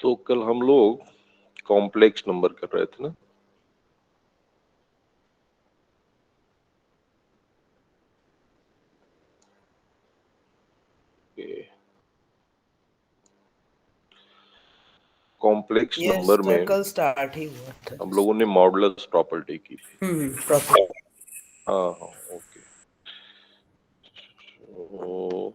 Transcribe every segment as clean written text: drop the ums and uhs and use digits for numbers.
तो कल हम लोग कॉम्प्लेक्स नंबर कर रहे थे ना। कॉम्प्लेक्स नंबर में कल स्टार्ट ही हुआ था। हम लोगों ने मॉडुलस प्रॉपर्टी की थी। प्रॉपर्टी। हाँ हाँ ओके। तो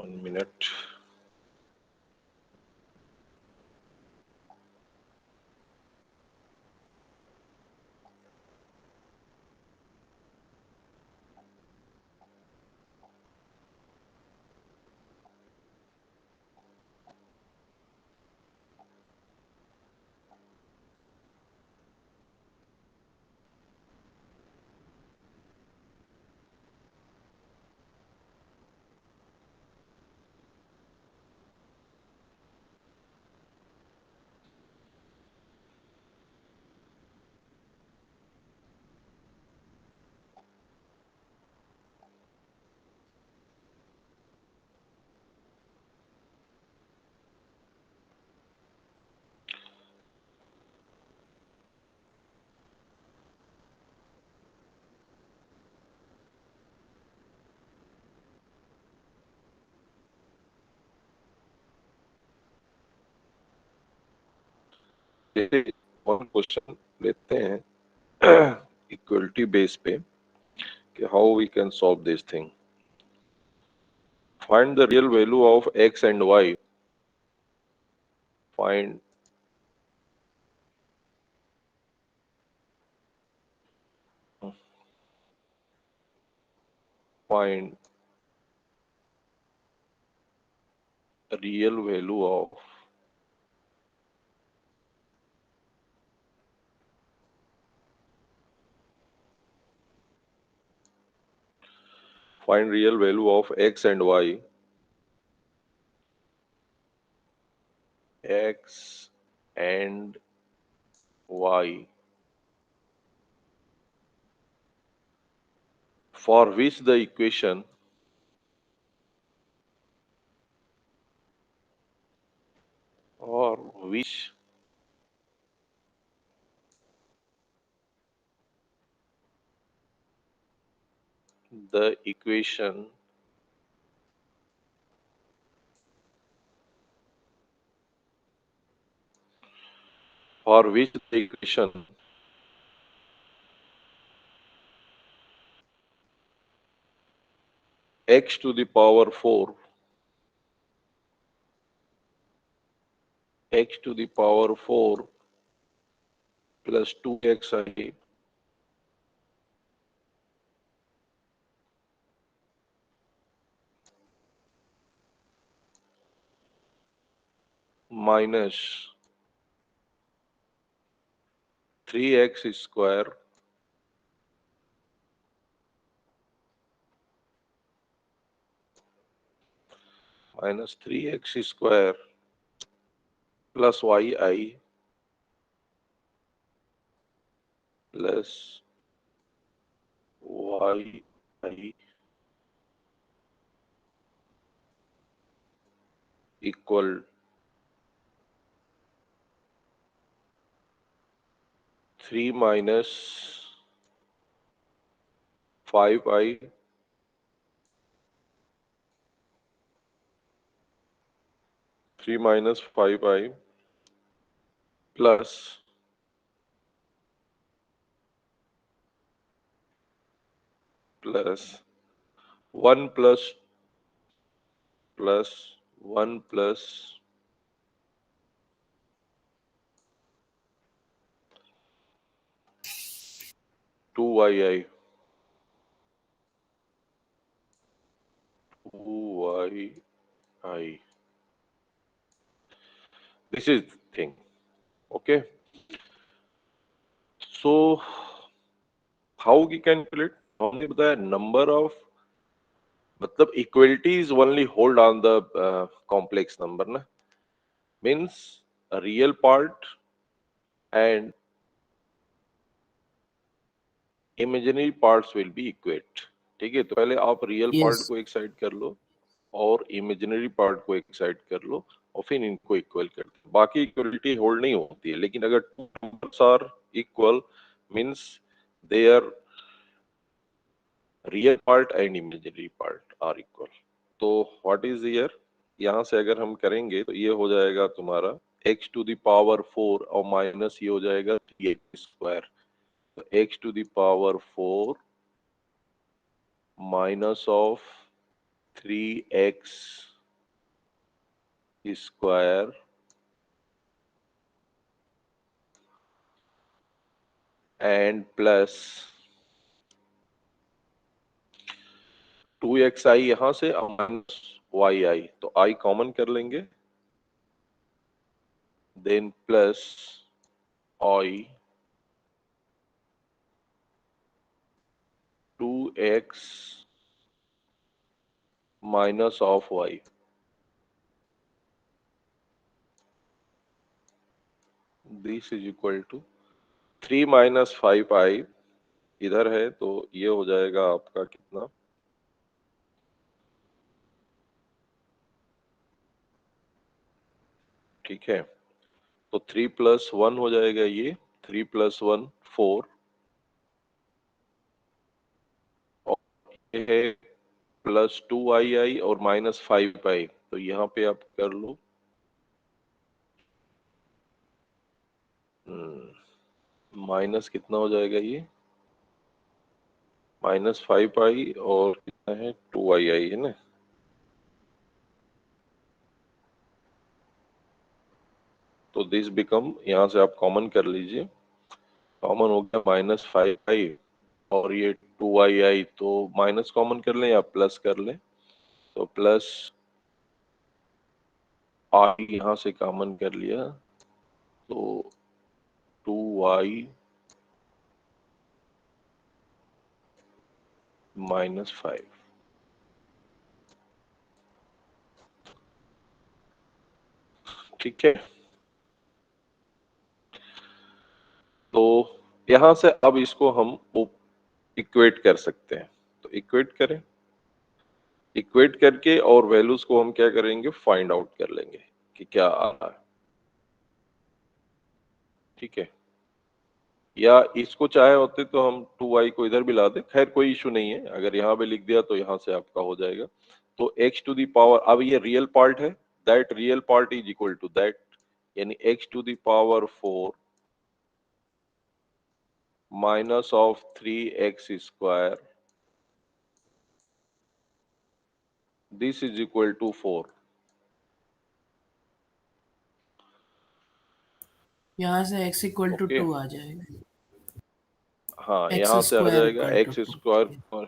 1 minute. वन क्वेश्चन लेते हैं इक्वलिटी बेस पे कि how we can solve this thing. Find the real value of x and y। Find find real value of find real value of x and y. X and y for which the equation or which the equation for which the equation x to the power 4 x to the power 4 plus 2xi minus 3x square minus 3x square plus yi plus yi equal 3 minus 5i 3 minus 5i plus 1 plus 1 plus 2yi 2yi. This is the thing. Okay. So how we can calculate? हमने बताया number of मतलब equality is only hold on the complex number ना, means real part and imaginary parts will be equate. ठीक है, तो पहले आप real part Yes. को एक साइड कर लो और इमेजिनरी पार्ट को एक साइड कर लो और फिर इनको इक्वल कर दो। बाकी इक्वलिटी होल्ड नहीं होती है, लेकिन अगर two numbers are equal means their real part and imaginary part are equal. तो व्हाट इज हियर, यहाँ से अगर हम करेंगे तो ये हो जाएगा तुम्हारा x टू द पावर 4 और माइनस ये हो जाएगा 3x स्क्वायर। तो x to the power 4 minus of 3x square and plus 2xi यहां से और माइनस yi, तो i कॉमन कर लेंगे, then plus i 2x minus of y। This is equal to 3 minus 5i इधर है, तो ये हो जाएगा आपका कितना, ठीक है। तो 3 प्लस 1 हो जाएगा, ये 3 प्लस 1 4 और ये है प्लस 2i और माइनस 5i, तो यहाँ पे आप कर लो माइनस कितना हो जाएगा, ये माइनस 5i और कितना है 2i है ना। तो दिस बिकम, यहाँ से आप कॉमन कर लीजिए, कॉमन हो गया माइनस 5i और ये 2i, तो माइनस कॉमन कर लें या प्लस कर लें, तो प्लस i यहाँ से कॉमन कर लिया, तो 2i माइनस 5। ठीक है, तो यहां से अब इसको हम इक्वेट कर सकते हैं, तो इक्वेट करें, इक्वेट करके और वैल्यूज को हम क्या करेंगे, फाइंड आउट कर लेंगे कि क्या आ रहा है। ठीक है, या इसको चाहे होते तो हम 2i को इधर भी ला दें, खैर कोई इशू नहीं है, अगर यहाँ पे लिख दिया तो यहाँ से आपका हो जाएगा। तो x टू द पावर, अब ये रियल पार्ट है, that real part is equal to that, यानी x to the power 4 minus of 3x square, this is equal to 4। यहाँ से x इक्वल टू ओके, 2 आ जाएगा। हाँ एक्स यहाँ से आ स्क्वायर जाएगा इक्वल टू एक्स 2। स्क्वायर पर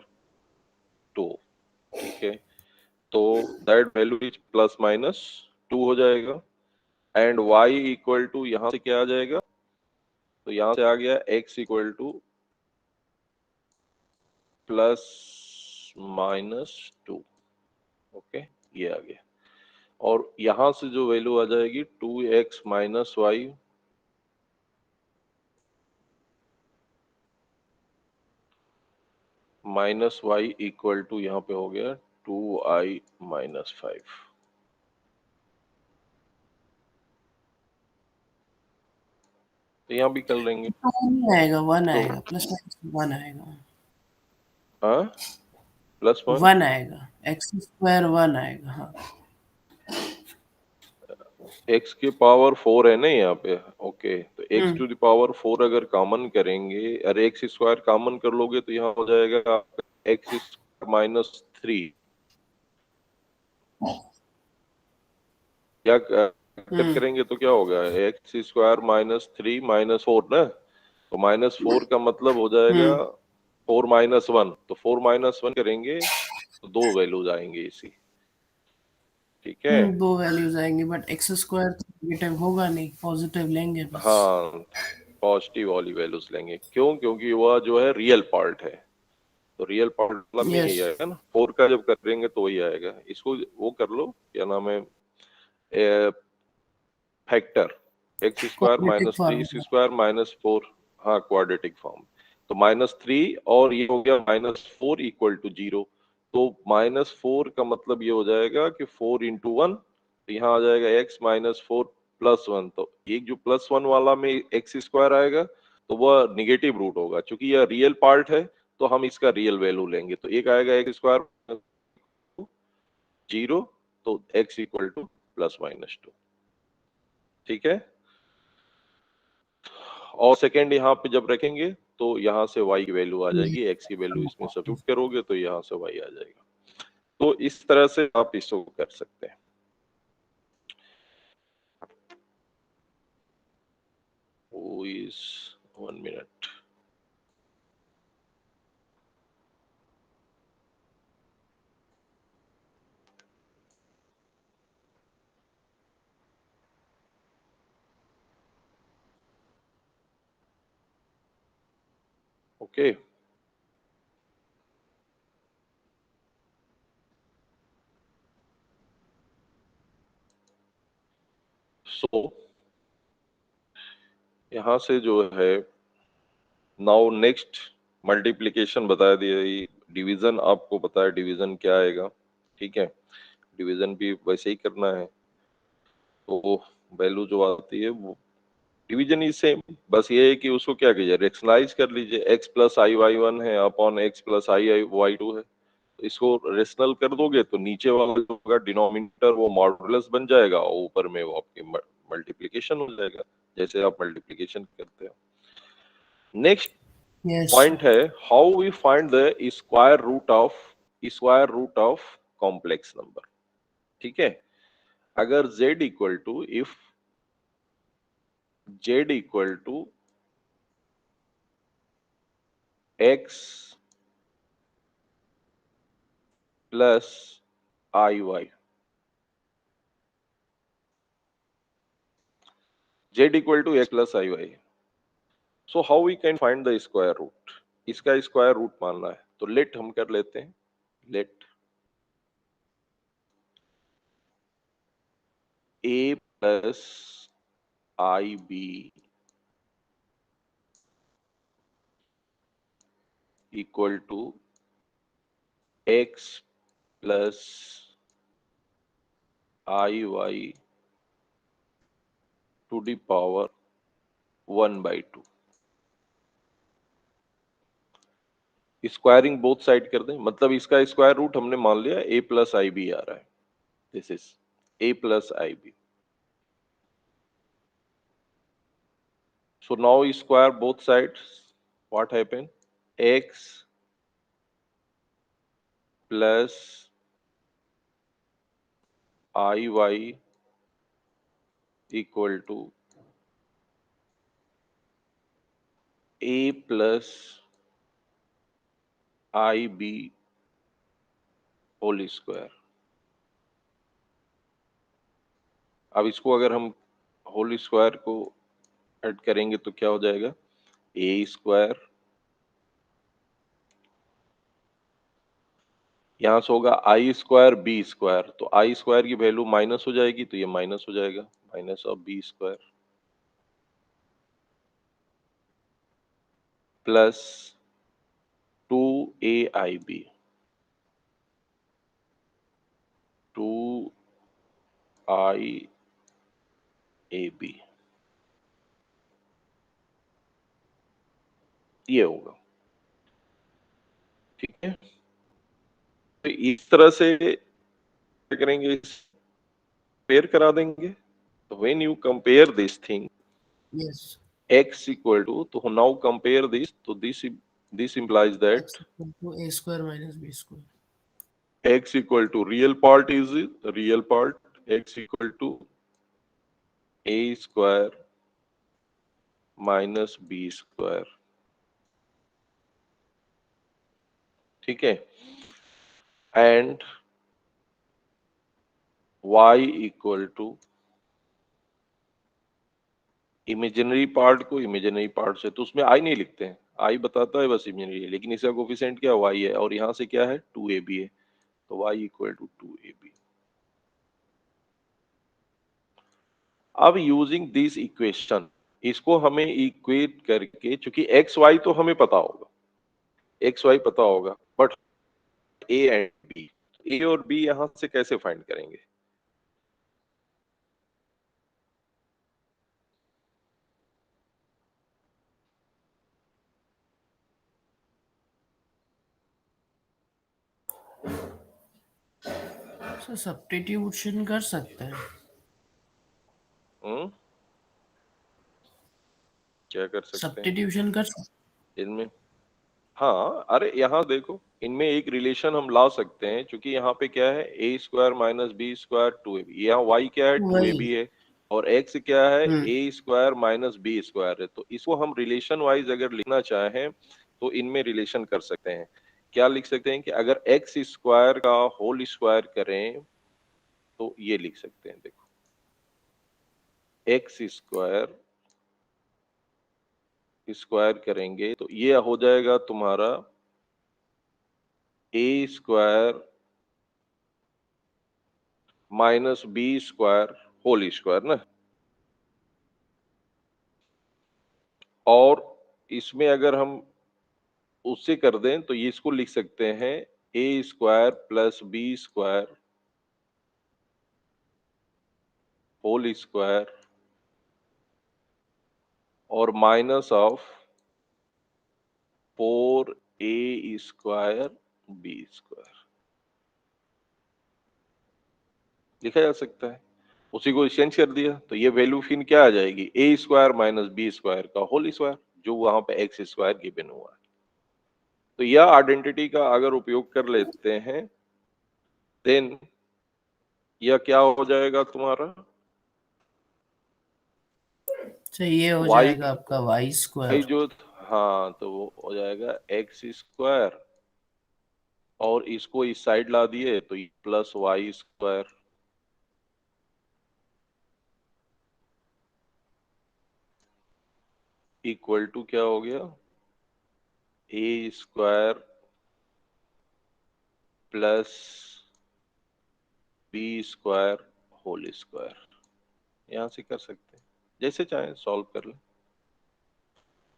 2। ठीक है, तो that value is plus minus 2 हो जाएगा, एंड y इक्वल टू यहाँ से क्या आ जाएगा, तो यहाँ से आ गया x equal to plus minus 2। Okay, ये आ गया, और यहाँ से जो वैल्यू आ जाएगी 2x minus y minus y equal to यहाँ पे हो गया 2i माइनस 5। तो यहाँ भी कर लेंगे, 2 नहीं आएगा, 1 तो आएगा, प्लस माइनस 1 आएगा। हाँ प्लस 1 1 आएगा, एक्स स्क्वायर 1 आएगा। हाँ, x की पावर 4 है ना यहाँ पे। ओके, तो x hmm to the power 4 अगर कॉमन करेंगे, अरे एक्स स्क्वायर कॉमन कर लोगे तो यहाँ हो जाएगा एक्स स्क्वायर माइनस 3, या कर हम्म करेंगे तो क्या होगा, एक्स स्क्वायर माइनस 3 माइनस 4 ना, तो माइनस 4 का मतलब हो जाएगा हम्म 4 माइनस 1, तो 4 माइनस 1 करेंगे तो दो वैल्यूज आएंगे इसी। ठीक है, दो वैल्यूज आएंगी, बट एक्स स्क्वायर नेगेटिव होगा नहीं, पॉजिटिव लेंगे बस। हाँ पॉजिटिव वाली वैल्यूज लेंगे, क्यों, क्योंकि वह जो है रियल पार्ट है, तो रियल पार्ट मतलब में यस। यही आएगा ना, 4 का जब करेंगे तो वही आएगा। इसको वो कर लो, क्या नाम है, factor, x square quadratic minus 3 formula. Square minus 4, हाँ क्वाड्रेटिक फॉर्म। तो -3 और ये हो गया -4 इक्वल टू 0। तो -4 का मतलब ये हो जाएगा कि 4 इंटू 1, तो यहाँ आ जाएगा x -4 प्लस 1। तो एक जो +1 वाला में एक्स स्क्वायर आएगा तो वह निगेटिव रूट होगा, क्योंकि यह रियल पार्ट है तो हम इसका रियल वैल्यू लेंगे। तो एक आएगा एक्स स्क्वायर 0, तो x इक्वल टू +-2। ठीक है। और सेकंड यहाँ पे जब रखेंगे तो यहाँ से y की वैल्यू आ जाएगी, x की वैल्यू इसमें सब्स्टिट्यूट करोगे तो यहाँ से y आ जाएगा। तो इस तरह से आप इसको कर सकते हैं। Who is 1 minute? Okay. So यहाँ से जो है नाउ नेक्स्ट मल्टीप्लिकेशन बता दिया, डिवीजन आपको पता है डिवीजन क्या आएगा। ठीक है, डिवीजन भी वैसे ही करना है। तो वैल्यू जो आती है वो डिवीजन ही सेम, बस ये है कि उसको क्या कीजिए, रेशनलाइज कर लीजिए। x plus i y one है upon x plus i y two है। इसको रेशनल कर दोगे तो नीचे वाला जो होगा डिनोमिनेटर वो मॉडुलस बन जाएगा और ऊपर में वो आपकी मल्टीप्लिकेशन हो जाएगा, जैसे आप मल्टीप्लिकेशन करते हो। Next yes. पॉइंट है how we find the square root of complex number. ठीक है, अगर z equal to if z equal to x plus i y, z equal to x plus i y, so how we can find the square root. इसका square root मानना है तो let हम कर लेते हैं। Let a plus i b equal to x plus i y to the power 1/2। Squaring both side कर दें, मतलब इसका स्क्वायर रूट हमने मान लिया a प्लस आई बी आ रहा है। This is a plus i b. So now square both sides. What happen? X plus IY equal to A plus IB whole square. अब इसको अगर हम होल स्क्वायर को ऐड करेंगे तो क्या हो जाएगा, ए स्क्वायर, यहाँ से होगा आई स्क्वायर बी स्क्वायर। तो आई स्क्वायर की वैल्यू माइनस हो जाएगी तो ये माइनस हो जाएगा, minus of b square plus 2AIB 2IAB, ये होगा। ठीक है, तो इस तरह से क्या करेंगे, कंपेयर करा देंगे। तो when you compare this thing yes. x equal to, तो नाउ कंपेयर दिस, तो this implies that x equal to a square minus b square. x equal to real part is real part, x equal to a square minus b square। ठीक है, and y equal to imaginary part को imaginary part से, तो उसमें आई नहीं लिखते हैं, आई बताता है बस इमेजिनरी है, लेकिन इसका कोफिशिएंट क्या y है और यहाँ से क्या है 2ab है, तो y इक्वल टू 2ab। अब यूजिंग दिस इक्वेशन, इसको हमें इक्वेट करके, चूंकि एक्स वाई तो हमें पता होगा, एक्स वाई पता होगा, बट ए एंड बी, ए और बी यहां से कैसे फाइंड करेंगे? सर सब्स्टिट्यूशन कर सकते हैं। क्या कर सकते हैं सब्स्टिट्यूशन कर सकते इनमें? हाँ, अरे यहाँ देखो, इनमें एक रिलेशन हम ला सकते हैं, क्योंकि यहाँ पे क्या है, a square minus b square 2ab, यहाँ वाई क्या है, हैं। 2ab वही। है, और एक्स क्या है, हम्म। ए स्क्वायर माइनस बी स्क्वायर है। तो इसको हम रिलेशन वाइज अगर लिखना चाहें तो इनमें रिलेशन कर सकते हैं। क्या लिख सकते हैं कि अगर एक्स स्क्वायर का होल स्क्वायर करें तो ये लिख सकते हैं, देखो, एक्स स्क्वायर स्क्वायर करेंगे तो ये हो जाएगा तुम्हारा a square minus b square whole square ना, और इसमें अगर हम उससे कर दें तो ये इसको लिख सकते हैं a square plus b square whole square और minus of 4a square b square लिखा जा सकता है। उसी को चेंज कर दिया तो ये वैल्यू फिर क्या आ जाएगी, ए स्क्वायर माइनस बी स्क्वायर का होल स्क्वायर, जो वहां पे एक्स स्क्वायर गिवन हुआ है। तो यह आइडेंटिटी का अगर उपयोग कर लेते हैं देन यह क्या हो जाएगा तुम्हारा, तो ये हो वाई जाएगा आपका वाई वाई स्क्वायर। जो, हाँ, तो वो हो जाएगा एक्स स्क्वायर, और इसको इस साइड ला दिए तो ये plus y square equal to क्या हो गया, a square plus b square whole square. यहां से कर सकते हैं, जैसे चाहें सॉल्व कर लें।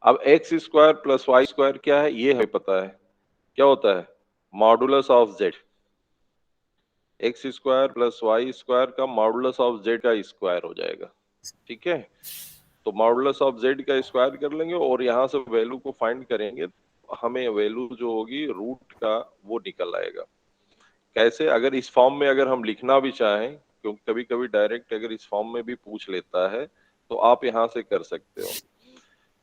अब x square plus y square क्या है, ये हमें पता है, क्या होता है, modulus of z. X square plus y square का मॉडुलस ऑफ जेड का स्क्वायर हो जाएगा, ठीक है। तो मॉडुलस ऑफ जेड का स्क्वायर कर लेंगे और यहाँ से वैल्यू को फाइंड करेंगे, हमें वैल्यू जो होगी रूट का वो निकल आएगा। कैसे, अगर इस फॉर्म में अगर हम लिखना भी चाहें, क्योंकि कभी कभी डायरेक्ट अगर इस फॉर्म में भी पूछ लेता है, तो आप यहाँ से कर सकते हो।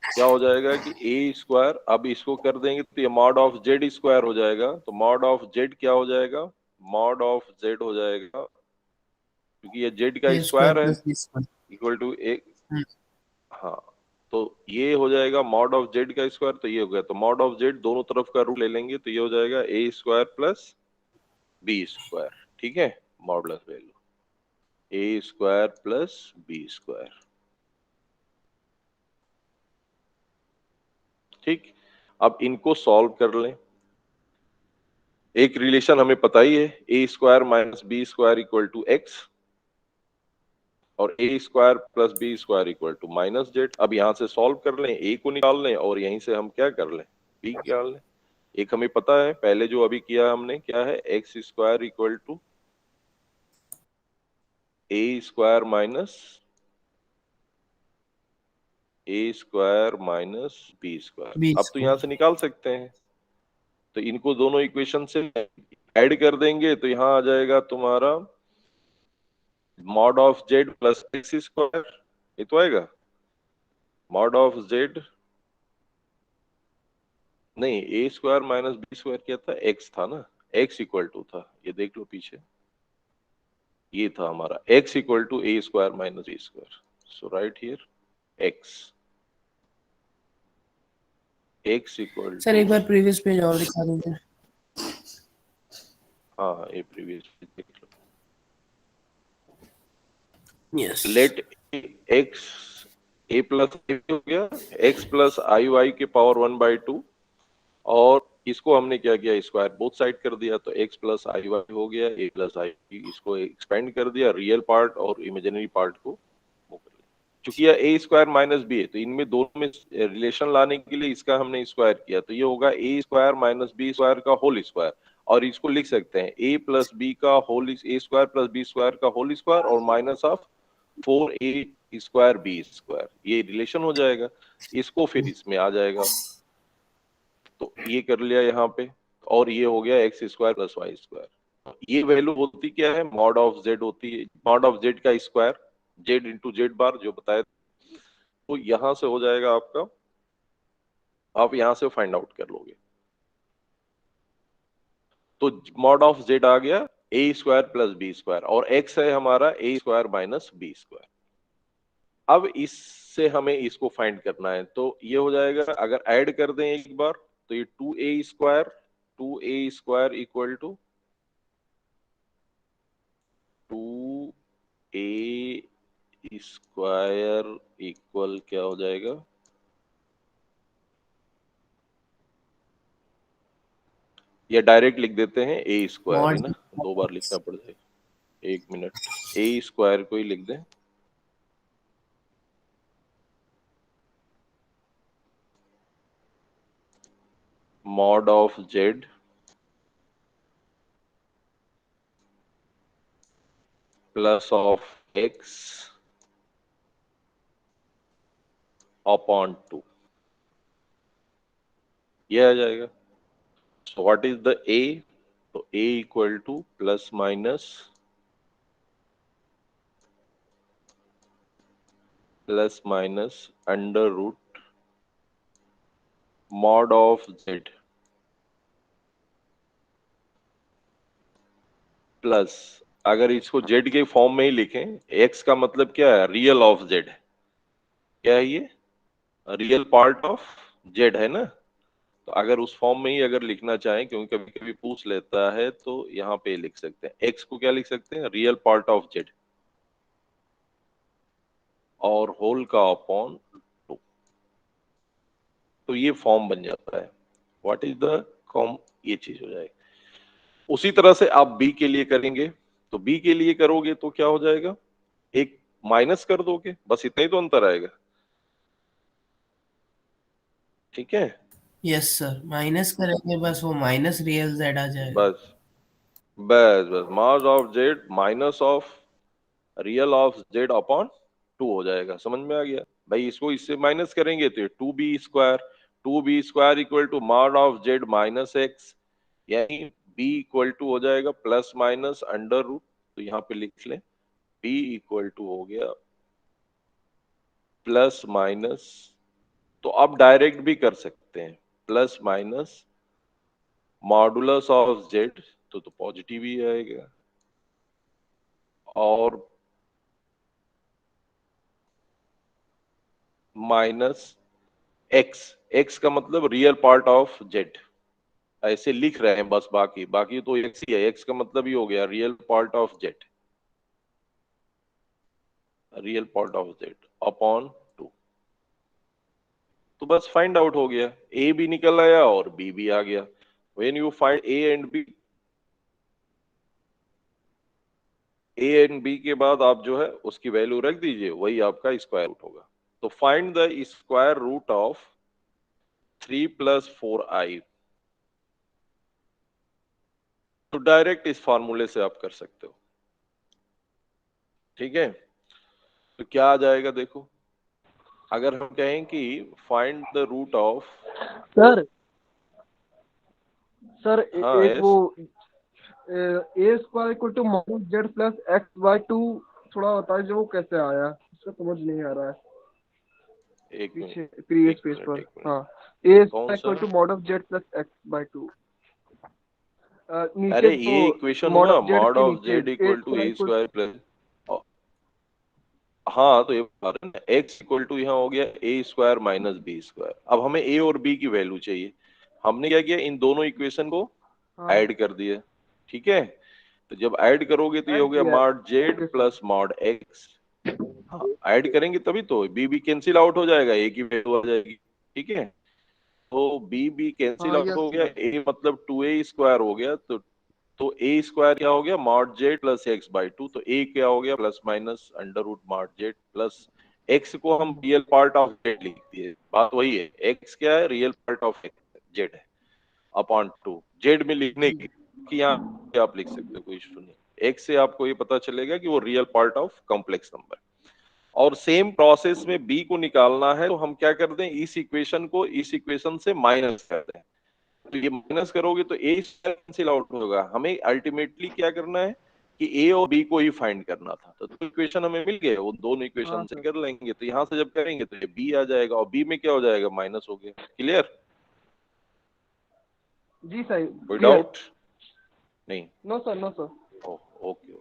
क्या हो जाएगा कि ए स्क्वायर, अब इसको कर देंगे तो ये मॉड ऑफ जेड स्क्वायर हो जाएगा। तो मॉड ऑफ जेड क्या हो जाएगा, मॉड ऑफ जेड हो जाएगा, क्योंकि ये जेड का ए स्क्वायर स्क्वायर है, plus b square. Equal to a, हाँ, तो ये हो जाएगा मॉड ऑफ जेड का स्क्वायर, तो ये हो गया। तो मॉड ऑफ जेड दोनों तरफ का रूट ले लेंगे तो ये हो जाएगा ए स्क्वायर प्लस बी स्क्वायर, ठीक है, मॉडुलस वैल्यू ए स्क्वायर प्लस बी स्क्वायर, ठीक। अब इनको सॉल्व कर लें। एक रिलेशन हमें पता ही है, a square minus b square equal to x, और a square plus b square equal to minus z. अब यहाँ से सॉल्व कर लें, ए को निकाल लें और यहीं से हम क्या कर लें, बी निकाल लें। एक हमें पता है पहले जो अभी किया हमने, क्या है, x square equal to a square minus a square minus b square. B अब तो यहाँ स्क्वायर। से निकाल सकते हैं, तो इनको दोनों इक्वेशन से ऐड कर देंगे तो यहाँ आ जाएगा तुम्हारा mod of z plus x square, ये तो आएगा मॉड ऑफ जेड, नहीं, ए स्क्वायर माइनस बी स्क्वायर क्या था, एक्स था ना, एक्स इक्वल टू था, ये देख लो पीछे, ये था हमारा x equal to a square minus b square. So right here x, x equal sir to, एक बार प्रीवियस पेज और दिखा दीजिए। हाँ ये प्रीवियस देख लो, यस। लेट एक्स ए प्लस हो गया, एक्स प्लस आई वाई के पावर 1/2, और इसको हमने क्या किया, स्क्वायर बोथ साइड कर दिया, तो x प्लस आई वाई हो गया, a प्लस आई, इसको एक्सपेंड कर दिया, रियल पार्ट और इमेजिनरी पार्ट को वो कर क्योंकि यह ए स्क्वायर माइनस बी है, तो इनमें दोनों में रिलेशन लाने के लिए इसका हमने स्क्वायर किया, तो ये होगा a square minus b square का होल स्क्वायर, और इसको लिख सकते हैं ए प्लस बी का whole, a square plus b square का होल स्क्वायर और minus of 4a square b square, ये रिलेशन हो जाएगा। इसको फिर इसमें आ जाएगा, तो ये कर लिया यहाँ पे, और ये हो गया x square plus y square. ये वैल्यू होती क्या है, मॉड ऑफ जेड होती है, मॉड ऑफ जेड का square, z into z bar जो बताया, तो यहां से हो जाएगा आपका, आप यहां से फाइंड आउट कर लोगे। तो मॉड ऑफ जेड आ गया a square plus b square, और एक्स है हमारा ए स्क्वायर माइनस बी स्क्वायर। अब इससे हमें इसको फाइंड करना है, तो ये हो जाएगा, अगर ऐड कर दें एक बार, तो ये 2a square equal to 2a square equal क्या हो जाएगा, या डायरेक्ट लिख देते हैं ए स्क्वायर है ना, दो बार लिखना पड़ जाएगा, एक मिनट, ए स्क्वायर को ही लिख दें, mod of z plus of x upon 2, ये आ जाएगा। So what is the a, तो a equal to plus minus under root mod of z plus, अगर इसको जेड के फॉर्म में ही लिखें, एक्स का मतलब क्या है, रियल ऑफ जेड, क्या है ये, रियल पार्ट ऑफ जेड है ना, तो अगर उस फॉर्म में ही अगर लिखना चाहें, क्योंकि कभी कभी पूछ लेता है, तो यहाँ पे लिख सकते हैं, एक्स को क्या लिख सकते हैं, रियल पार्ट ऑफ जेड, और होल का अपॉन 2, तो ये फॉर्म बन जाता है, व्हाट इज द कॉम, ये चीज हो जाएगी। उसी तरह से आप बी के लिए करेंगे, तो बी के लिए करोगे तो क्या हो जाएगा, एक माइनस कर दोगे, बस इतना ही तो अंतर आएगा, ठीक है, यस सर, माइनस करेंगे बस, वो माइनस रियल जेड आ जाएगा। बस बस बस mass of z minus of real of Z upon 2 हो जाएगा, समझ में आ गया भाई। इसको इससे माइनस करेंगे तो ये 2b square equal to mod of z minus x, यानी b इक्वल टू हो जाएगा प्लस माइनस अंडर रूट, तो यहाँ पे लिख लें b इक्वल टू हो गया प्लस माइनस, तो आप डायरेक्ट भी कर सकते हैं, plus minus modulus of Z, तो पॉजिटिव ही आएगा, और माइनस एक्स, एक्स का मतलब रियल पार्ट ऑफ जेड, ऐसे लिख रहे हैं बस, बाकी बाकी तो एक्स ही है, एक्स का मतलब ही हो गया real part of Z, real part of Z upon 2, तो बस फाइंड आउट हो गया, ए भी निकल आया और बी भी आ गया। When you find a and b के बाद आप जो है उसकी वैल्यू रख दीजिए, वही आपका स्क्वायर रूट होगा। तो find the square root of 3 + 4i, तो डायरेक्ट इस फार्मूले से आप कर सकते हो, ठीक है। तो क्या आ जाएगा देखो, अगर हम कहें कि find the root of, sir sir हाँ एक वो yes, a square equal to minus z plus x by 2, थोड़ा बताइए जो वो कैसे आया, इसका समझ नहीं आ रहा है। एक पीछे मिनट प्रीवियस एक पेज मिनट पर, एक मिनट, हाँ, ए कौन स्क्वायर सा, equal to mod of z plus x by 2, नीचे अरे तो ये इक्वेशन मॉड हुआ ऑफ जेड मॉड के ऑफ नीचे z a equal to square a equal, square plus, हाँ तो ये बता रहे हैं ना, एक्स इक्वल टू यहाँ हो गया a square minus b square. अब हमें ए और बी की वैल्यू चाहिए, हमने क्या किया, इन दोनों इक्वेशन को हाँ ऐड कर दिया, ठीक है। तो जब ऐड करोगे तो ये हो ऐड गया किया है, mod Z okay sir. Plus mod x, हाँ ऐड करेंगे तभी तो बी बी कैंसिल आउट हो जाएगा, ए की वैल्यू आ जाएगी, ठीक है। तो बी बी कैंसिल हाँ आउट यस हो गया, सर। ए मतलब 2a स्क्वायर हो गया, तो ए स्क्वायर क्या हो गया, mod z plus x by 2, तो ए क्या हो गया plus minus under root mod z plus x को हम रियल पार्ट ऑफ जेड लिख दिए, बात वही है, एक्स क्या है, रियल पार्ट ऑफ जेड है, अपॉन 2 जेड में लिखने की, कि यहाँ आप लिख सकते हो, कोई इशू नहीं। एक्स से आपको ये पता चलेगा कि वो real part of complex number. और सेम प्रोसेस में बी को निकालना है, तो हम क्या कर दें, इस इक्वेशन को इस इक्वेशन से माइनस कर दें। तो ये माइनस करोगे तो ए कैंसिल आउट होगा। हमें अल्टीमेटली क्या करना है कि ए और बी को ही फाइंड करना था। तो इक्वेशन हमें मिल गए, वो दोनों हाँ इक्वेशन से सर। कर लेंगे। तो यहाँ से जब करेंगे तो ये बी आ जाएगा, और बी में क्या हो जाएगा, माइनस हो गया। क्लियर? जी सर, कोई क्लियर। डाउट नहीं? No sir, no sir. Okay.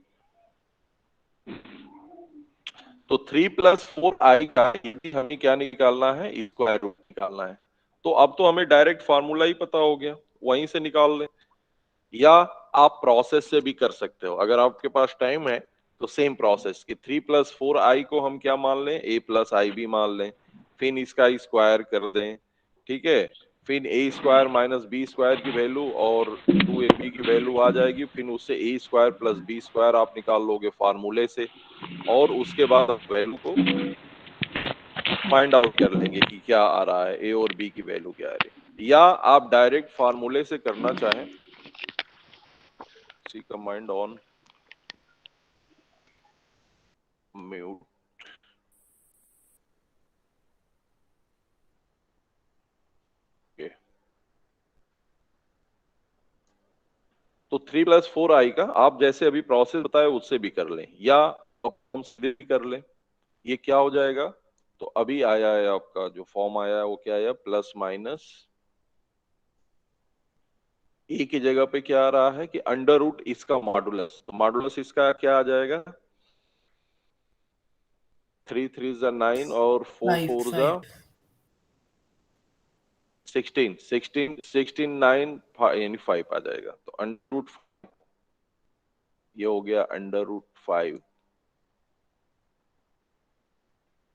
तो 3+4i का हमें क्या निकालना है, स्क्वायर रूट निकालना है। तो अब तो हमें डायरेक्ट फार्मूला ही पता हो गया, वहीं से निकाल लें, या आप प्रोसेस से भी कर सकते हो अगर आपके पास टाइम है। तो सेम प्रोसेस कि 3+4i को हम क्या मान लें, a+ib मान लें, फिर इसका स्क्वायर कर दें, ठीक है। फिर a² माइनस b² की वैल्यू और 2ab की वैल्यू आ जाएगी, फिर उससे a² + b² आप निकाल लोगे फार्मूले से, और उसके बाद वैल्यू को फाइंड आउट कर लेंगे कि क्या आ रहा है, ए और बी की वैल्यू क्या आ रही है। या आप डायरेक्ट फार्मूले से करना चाहें, सी कमांड ऑन म्यूट, तो 3+4i का आप जैसे अभी प्रोसेस बताया उससे भी कर लें, या हम सीधे भी कर लें। ये क्या हो जाएगा, तो अभी आया है आपका जो फॉर्म आया है वो क्या आया, प्लस माइनस ए की जगह पे क्या आ रहा है कि अंडर रूट इसका मॉडुलस, तो मॉडुलस इसका क्या आ जाएगा, 3 3 जा 9 और 4 5 4 जा 5 16 16 16 9 यानी 5 आ जाएगा। तो अंडर रूट, ये हो गया under root 5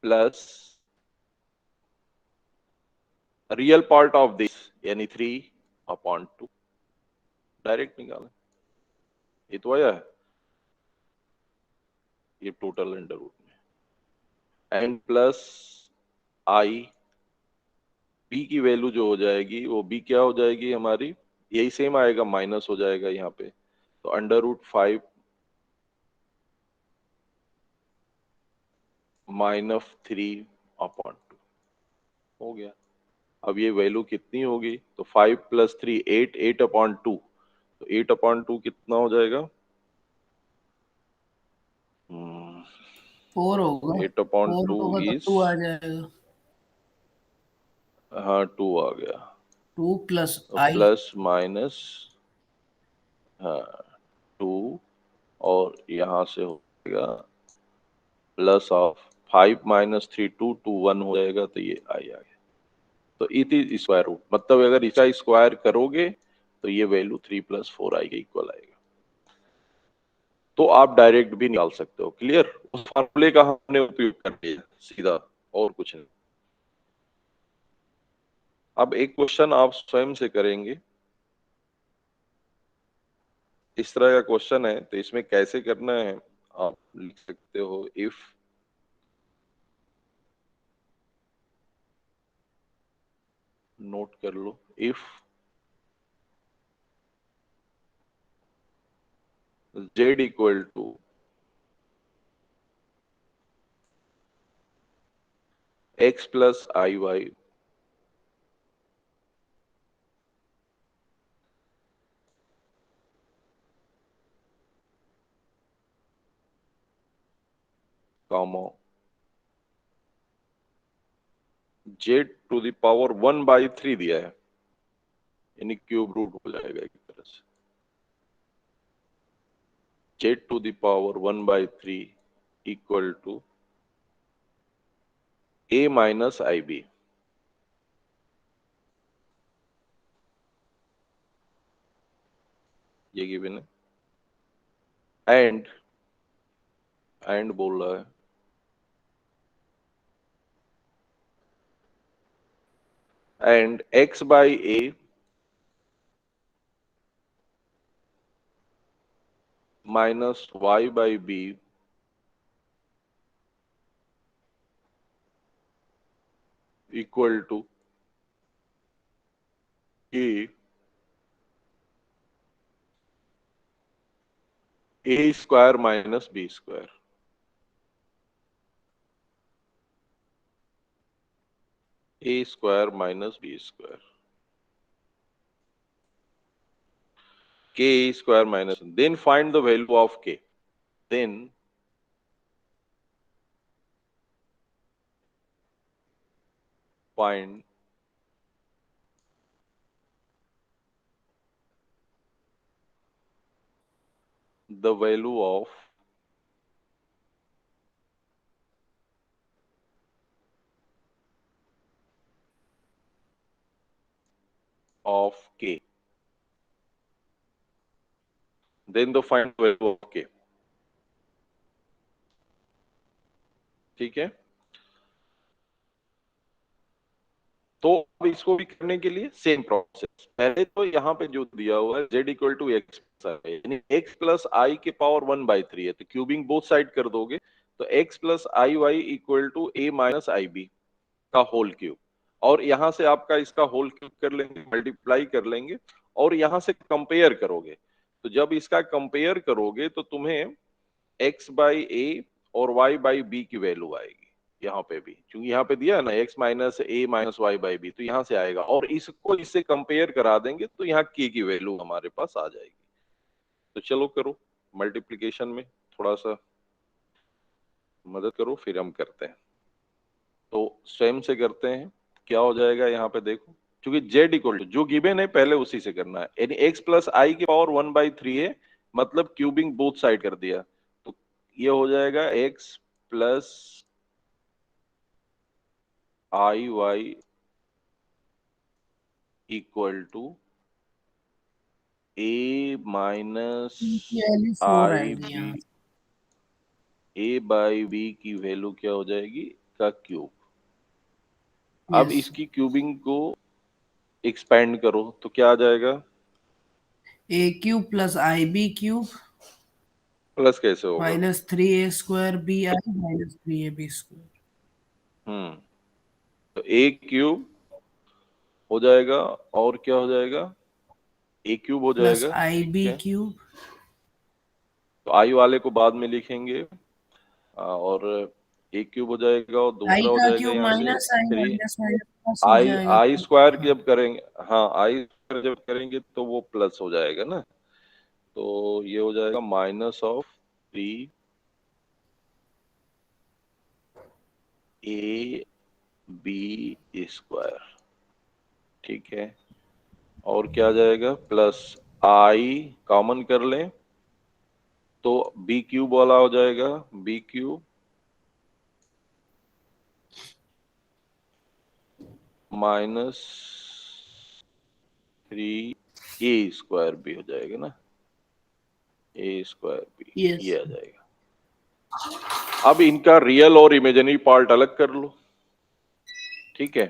plus real part of this यानी 3/2, डायरेक्ट निकालें, ये तो आया है, ये टोटल अंडर रूट में, एन प्लस आई, बी की वैल्यू जो हो जाएगी वो बी क्या हो जाएगी हमारी, यही सेम आएगा, माइनस हो जाएगा यहाँ पे। तो अंडर रूट 5 माइनस 3/2 हो गया। अब ये वैल्यू कितनी होगी, तो 5 + 3 8 8/2, तो 8/2 कितना हो जाएगा, 4 होगा, 4 8/2 होगा तो इज, 2 आ जाएगा। हाँ 2 आ गया, 2 प्लस तो आई। प्लस माइनस, हाँ 2, और यहाँ से हो जाएगा प्लस ऑफ 5 - 3 2 2 1 हो जाएगा, तो ये आई आ गया। तो इट इज स्क्वायर रूट, मतलब अगर इसका स्क्वायर करोगे तो ये वैल्यू 3+4i के इक्वल आएगा। तो आप डायरेक्ट भी निकाल सकते हो। क्लियर? उस फार्मूले का हमने उपयोग कर लिया सीधा, और कुछ नहीं। अब एक क्वेश्चन आप स्वयं से करेंगे, इस तरह का क्वेश्चन है, तो इसमें कैसे करना है आप लिख सकते हो, इफ नोट कर लो, if z equal to x plus i y, comma z⁻⁴ दिया है, यानी क्यूब रूट हो जाएगा एक तरह से, z⁻⁴ equal to a minus i b. ये गिवन है, एंड बोल रहा है, and x by a minus y by b equal to a square minus b square. A square minus b square, k square minus, then find the value of k, then find the value of k, then the find value of k। ठीक है, तो अब इसको भी करने के लिए same process. पहले तो यहाँ पे जो दिया हुआ है z इक्वल टू एक्स, यानी x प्लस आई के पावर 1/3 है, तो क्यूबिंग बोथ साइड कर दोगे तो x plus i y equal to a minus i b का होल क्यूब, और यहां से आपका इसका होल क्यूब कर लेंगे, मल्टीप्लाई कर लेंगे, और यहां से कंपेयर करोगे। तो जब इसका कंपेयर करोगे तो तुम्हें x बाई ए और y बाई बी की वैल्यू आएगी। यहाँ पे भी क्योंकि यहाँ पे दिया है ना x minus a minus y by b, तो यहाँ से आएगा, और इसको इससे कंपेयर करा देंगे तो यहाँ k की वैल्यू हमारे पास आ जाएगी। तो चलो करो मल्टीप्लीकेशन में थोड़ा सा मदद करो, फिर हम करते हैं। तो स्वयं से करते हैं, क्या हो जाएगा यहाँ पे देखो, क्योंकि z इक्वल टू जो गिवन है पहले उसी से करना है, यानी x प्लस आई की पावर 1/3 है, मतलब क्यूबिंग बोथ साइड कर दिया, तो ये हो जाएगा x plus i y equal to a minus value 4 i आएगी बी, यहाँ। ए बाई बी की वैल्यू क्या हो जाएगी का क्यूब। अब यस, इसकी क्यूबिंग को एक्सपेंड करो तो क्या आ जाएगा, ए cube plus i B cube plus कैसे होगा, minus 3a² B I minus 3ab²। तो ए क्यूब हो जाएगा, और क्या हो जाएगा, ए क्यूब हो प्लस जाएगा, आई ठीक बी है। क्यूब तो आई वाले को बाद में लिखेंगे, और ए क्यूब हो जाएगा, और आई दूसरा हो का जाएगा क्यूब यहाँ से माइनस आई 3 माइनस माइनस प्लस हो आई, जाएगा। आई स्क्वायर जब करेंगे, हाँ आई स्क्वायर जब करेंगे तो वो प्लस हो जाएगा ना, तो ये हो जाएगा माइनस ऑफ 3ab², ठीक है। और क्या आ जाएगा, प्लस आई कॉमन कर लें तो बी क्यूब वाला हो जाएगा, बी क्यूब माइनस 3a² भी हो जाएगा ना, a² भी, यस, ये आ जाएगा। अब इनका रियल और इमेजिनरी पार्ट अलग कर लो, ठीक है।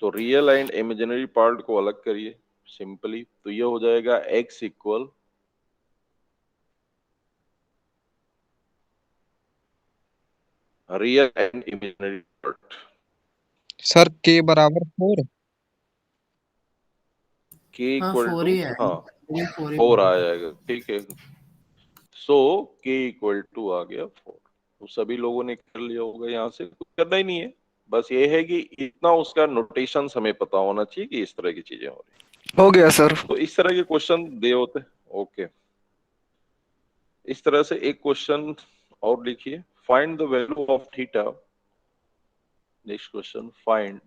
तो रियल एंड इमेजिनरी पार्ट को अलग करिए सिंपली, तो ये हो जाएगा x equal real and imaginary part, sir के बराबर 4। k हाँ इक्वल 4 टू, ही हाँ आएगा, ये 4 ही 4 आ बनेगा। जाएगा, ठीक है। सो k इक्वल टू आ गया 4। तो सभी लोगों ने कर लिया होगा, यहाँ से कुछ करना ही नहीं है, बस ये है कि इतना उसका नोटेशन हमें पता होना चाहिए कि इस तरह की चीजें हो रही। हो गया सर। तो इस तरह के क्वेश्चन दे होते, ओके। इस तरह से एक क्वेश्चन और लिखिए, find the value of theta. Next question, find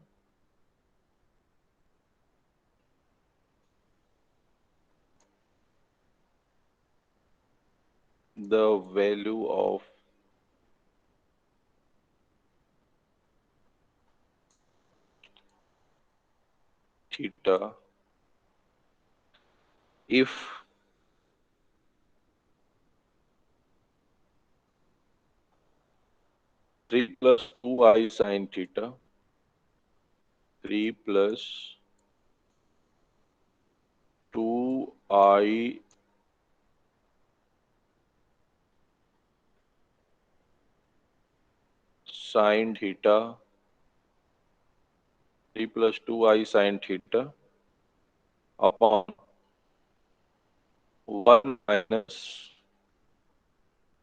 the value of theta if 3 plus 2i sin theta, 3 plus 2i sin theta 3 plus 2i sin theta upon 1 minus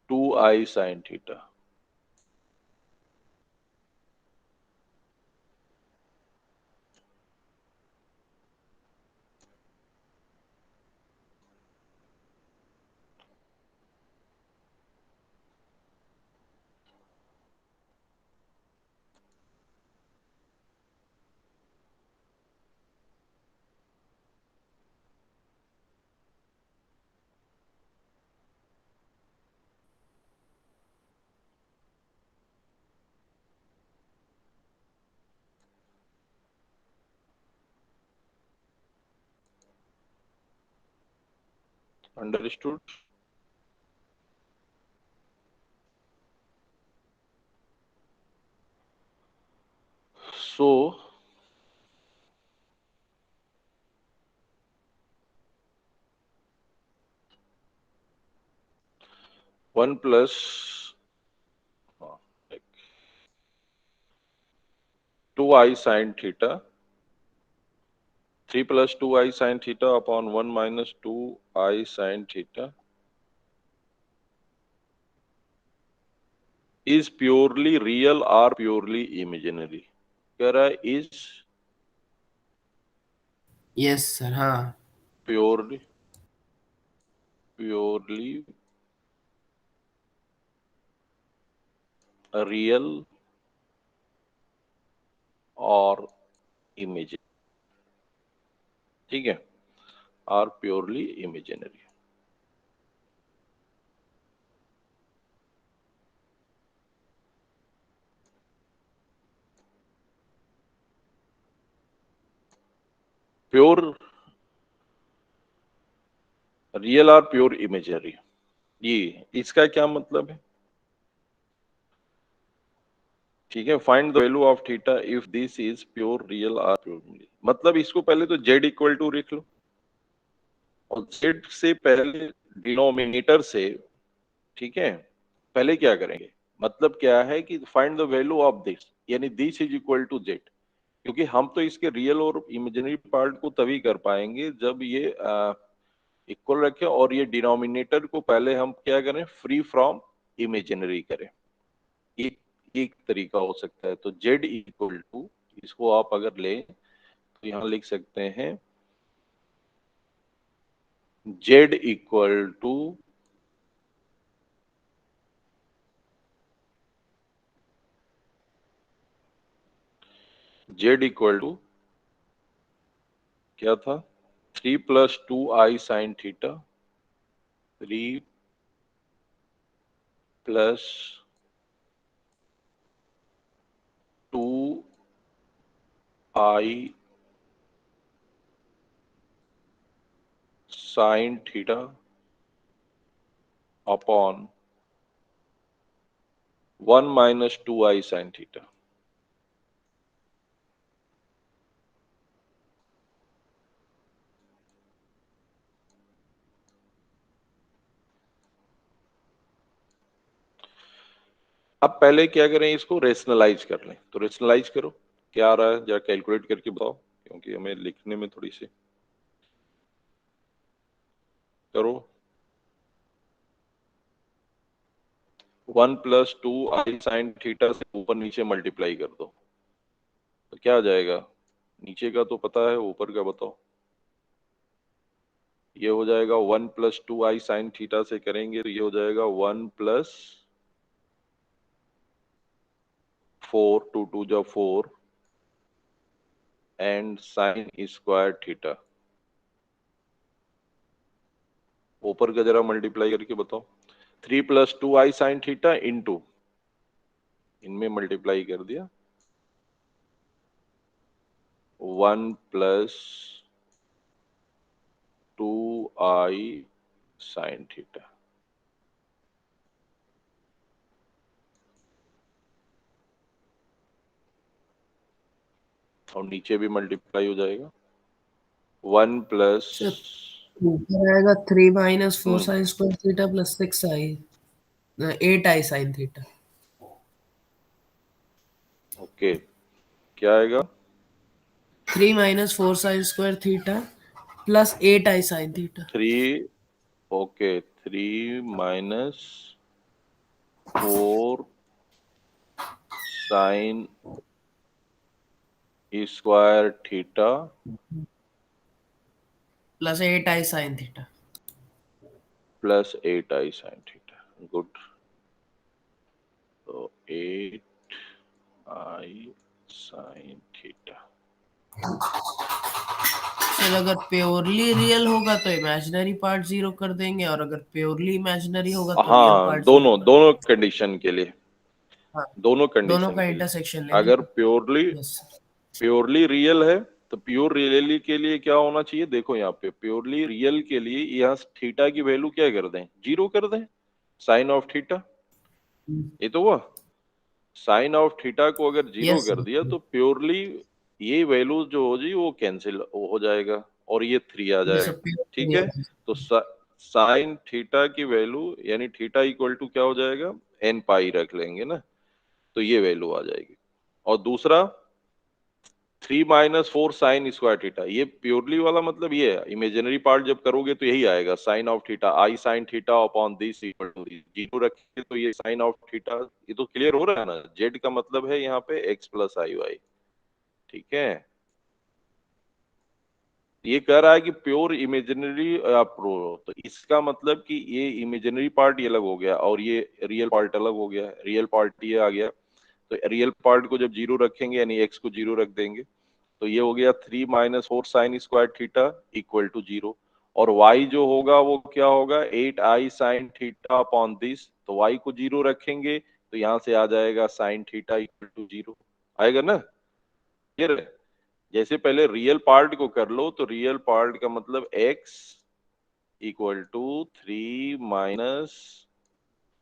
2i sin theta. Understood? So, one plus 2i sin theta, 3 plus 2i sin theta upon 1 minus 2i sin theta is purely real or purely imaginary? कह रहा है is yes sir, हाँ purely real और imaginary, ठीक है, or purely imaginary. Pure real और pure imagery, ये इसका क्या मतलब है? ठीक है, find the value of theta if this is pure real और प्योर, मतलब इसको पहले तो z इक्वल टू लिख लो और z से पहले डिनोमिनेटर से, ठीक है, पहले क्या करेंगे, मतलब क्या है कि find the value of this, यानी this is equal to z, क्योंकि हम तो इसके रियल और इमेजिनरी पार्ट को तभी कर पाएंगे जब ये इक्वल रखें और ये डिनोमिनेटर को पहले हम क्या करें, फ्री फ्रॉम इमेजिनरी करें। एक एक तरीका हो सकता है। तो z इक्वल टू, इसको आप अगर लें तो यहां लिख सकते हैं z इक्वल टू क्या था, 3 plus 2i sine theta, 3 plus 2i sign theta upon 1 minus 2i sine theta. अब पहले क्या करें, इसको रेशनलाइज कर लें। तो रेशनलाइज करो, क्या आ रहा है जरा कैलकुलेट करके बताओ, क्योंकि हमें लिखने में थोड़ी सी करो। 1 प्लस 2i साइन थीटा से ऊपर नीचे मल्टीप्लाई कर दो तो क्या आ जाएगा, नीचे का तो पता है, ऊपर का बताओ। ये हो जाएगा 1 प्लस 2i साइन थीटा से करेंगे तो ये हो जाएगा 1 प्लस 4, 2 2 जा 4 एंड साइन स्क्वायर थीटा। ऊपर का जरा मल्टीप्लाई करके बताओ। 3 plus 2i sine theta into, इनमें मल्टीप्लाई कर दिया, 1 प्लस 2i साइन थीटा। और नीचे भी मल्टीप्लाई हो जाएगा, 1 प्लस ऊपर आएगा 3 minus 4 sine square theta plus 8 i sine theta. Okay, क्या आएगा, 3 minus 4 sin square theta plus 8 I sin theta. 3 okay 3 minus 4 sine square theta Plus 8 I sin theta. Plus 8 i sine theta good तो 8 i sine theta फिर अगर purely real होगा तो imaginary part 0 कर देंगे, और अगर प्योरली इमेजिनरी होगा तो रियल हाँ पार्ट दोनों दोनों कंडीशन के लिए हाँ, दोनों दोनों कंडीशन का के लिए इंटरसेक्शन ले अगर लेंगे। Yes, sir. प्योरली रियल है तो प्योर रियली के लिए क्या होना चाहिए देखो यहाँ पे प्योरली रियल के लिए यहाँ थीटा की वैल्यू क्या कर दें 0 कर दें साइन ऑफ थीटा ये तो हुआ साइन ऑफ थीटा को अगर 0 Yes, कर sir. दिया तो प्योरली ये वैल्यू जो हो जी वो कैंसिल हो जाएगा और ये 3 आ Yes, जाएगा sir. Pure ठीक है real. तो साइन थीटा की वैल्यू यानी थीटा इक्वल टू क्या हो जाएगा n पाई रख लेंगे ना तो ये वैल्यू आ जाएगी और दूसरा 3 माइनस 4 साइन स्क्वायर थीटा ये प्योरली वाला मतलब ये है इमेजिनरी पार्ट जब करोगे तो यही आएगा sine of theta i sine theta upon this equal to zero रखेंगे तो ये साइन ऑफ थीटा ये तो क्लियर हो रहा है ना जेड का मतलब है यहाँ पे एक्स प्लस आई वाई ठीक है ये कह रहा है कि प्योर इमेजिनरी प्रो तो इसका मतलब कि ये इमेजिनरी पार्ट ये अलग हो गया और ये रियल पार्ट अलग हो गया रियल पार्ट ये आ गया तो रियल पार्ट को जब 0 रखेंगे यानी एक्स को 0 रख देंगे तो ये हो गया 3 minus 4 sine square theta equal to 0 और y जो होगा वो क्या होगा 8 i sine theta upon this तो y को 0 रखेंगे तो यहाँ से आ जाएगा साइन थीटा इक्वल टू 0 आएगा ना क्लियर है जैसे पहले रियल पार्ट को कर लो तो रियल पार्ट का मतलब x equal to 3 minus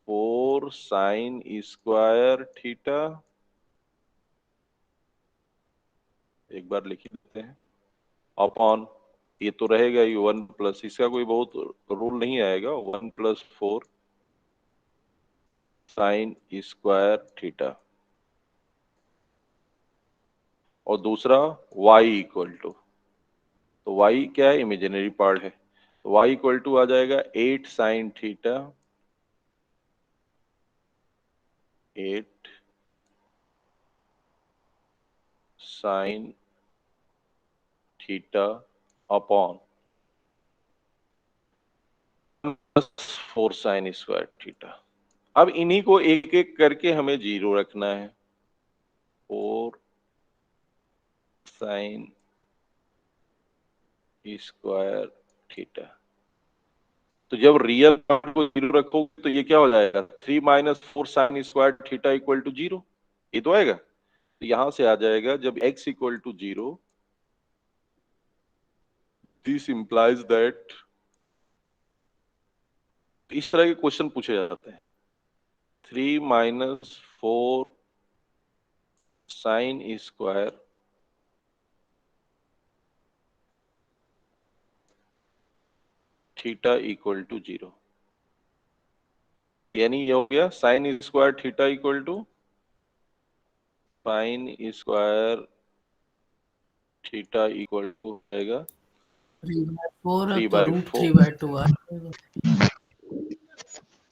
4 sine square theta एक बार लिख देते हैं अपॉन ये तो रहेगा ही 1 प्लस इसका कोई बहुत रूल नहीं आएगा 1 प्लस 4 साइन स्क्वायर थीटा और दूसरा y इक्वल टू तो y क्या है इमेजिनरी पार्ट है तो y इक्वल टू आ जाएगा 8 sine theta 8 sign theta upon 4 sine square theta अब इन्हीं को एक एक करके हमें 0 रखना है 4 साइन स्क्वायर थीटा तो जब रियल पार्ट को 0 रखोगे तो ये क्या हो जाएगा 3 minus 4 sine square theta equal to 0 ये तो आएगा तो यहां से आ जाएगा जब x equal to 0 this implies that इस तरह के क्वेश्चन पूछे जाते हैं 3 minus 4 sine square theta equal to 0 यानी ये हो गया sine square theta equal to sine square theta equal to आएगा 3/4 3 तो by रूट 4 3/2 आ जाएगा।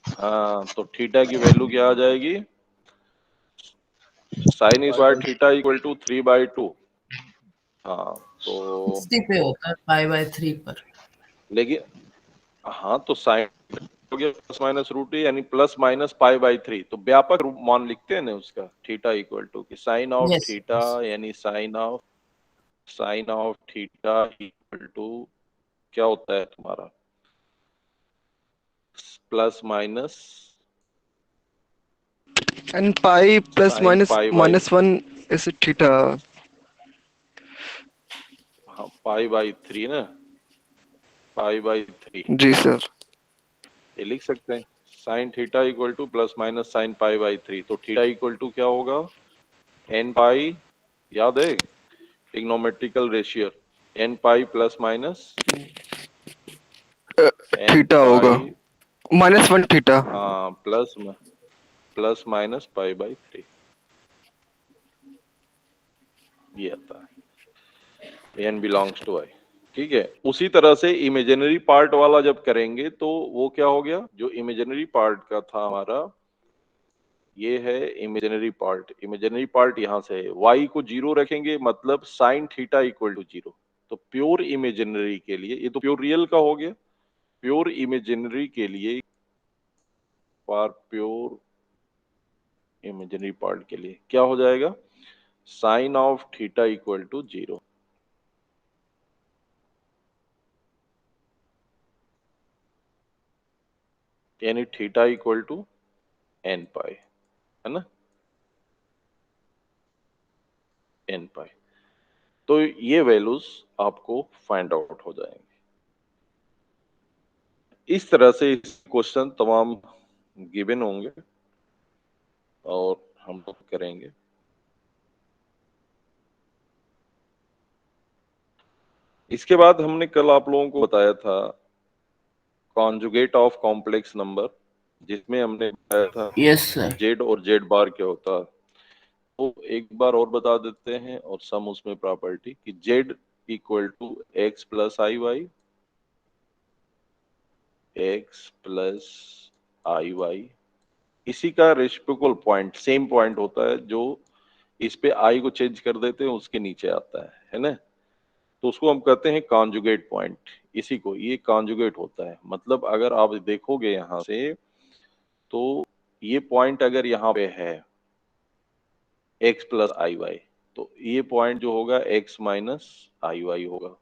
हाँ तो थीटा की वैल्यू क्या आ जाएगी sine square theta equal to 3/2 हाँ तो 60 पे होता है π/3 पर। लेकिन हाँ तो साइन हो गया प्लस माइनस रूट यानी प्लस माइनस π/3 तो व्यापक रूप मान लिखते हैं ना उसका थीटा इक्वल टू कि sine of Yes, theta yes. यानी sine of theta equal to क्या होता है तुम्हारा plus minus and pi plus sine minus pi by minus 1 is theta. हाँ π/3 ना π/3 जी सर ये लिख सकते हैं sine theta equal to plus minus sine π/3 तो थीटा इक्वल टू क्या होगा n पाई याद है trigonometrical ratio n pi plus minus theta होगा -1 थीटा हाँ प्लस माइनस π/3 ये आता है n बिलोंग्स टू आई। ठीक है, उसी तरह से इमेजिनरी पार्ट वाला जब करेंगे तो वो क्या हो गया, जो इमेजिनरी पार्ट का था हमारा, ये है इमेजिनरी पार्ट यहां से है। y को 0 रखेंगे मतलब साइन थीटा इक्वल टू 0। तो प्योर इमेजिनरी के लिए, ये तो प्योर रियल का हो गया, प्योर इमेजिनरी के लिए, फॉर प्योर इमेजिनरी पार्ट के लिए क्या हो जाएगा, sine of theta equal to 0। यानी theta equal to n pi, है ना, n पाई। तो ये वैल्यूज आपको फाइंड आउट हो जाएंगे। इस तरह से इस क्वेश्चन तमाम गिवन होंगे और हम लोग करेंगे। इसके बाद हमने कल आप लोगों को बताया था कॉन्जुगेट ऑफ कॉम्प्लेक्स नंबर, जिसमें हमने बताया था यस सर। जेड और जेड बार क्या होता है। तो एक बार और बता देते हैं, और सम उसमें प्रॉपर्टी कि z equal to x plus i y, x plus i y, इसी का रेसिप्रोकल पॉइंट सेम पॉइंट होता है जो इस पे आई को चेंज कर देते हैं उसके नीचे आता है ना। तो उसको हम कहते हैं कॉन्जुगेट पॉइंट। इसी को, ये कॉन्जुगेट होता है, मतलब अगर आप देखोगे यहां से तो ये पॉइंट अगर यहाँ पे है x प्लस आई वाई, तो ये पॉइंट जो होगा x माइनस आई वाई होगा।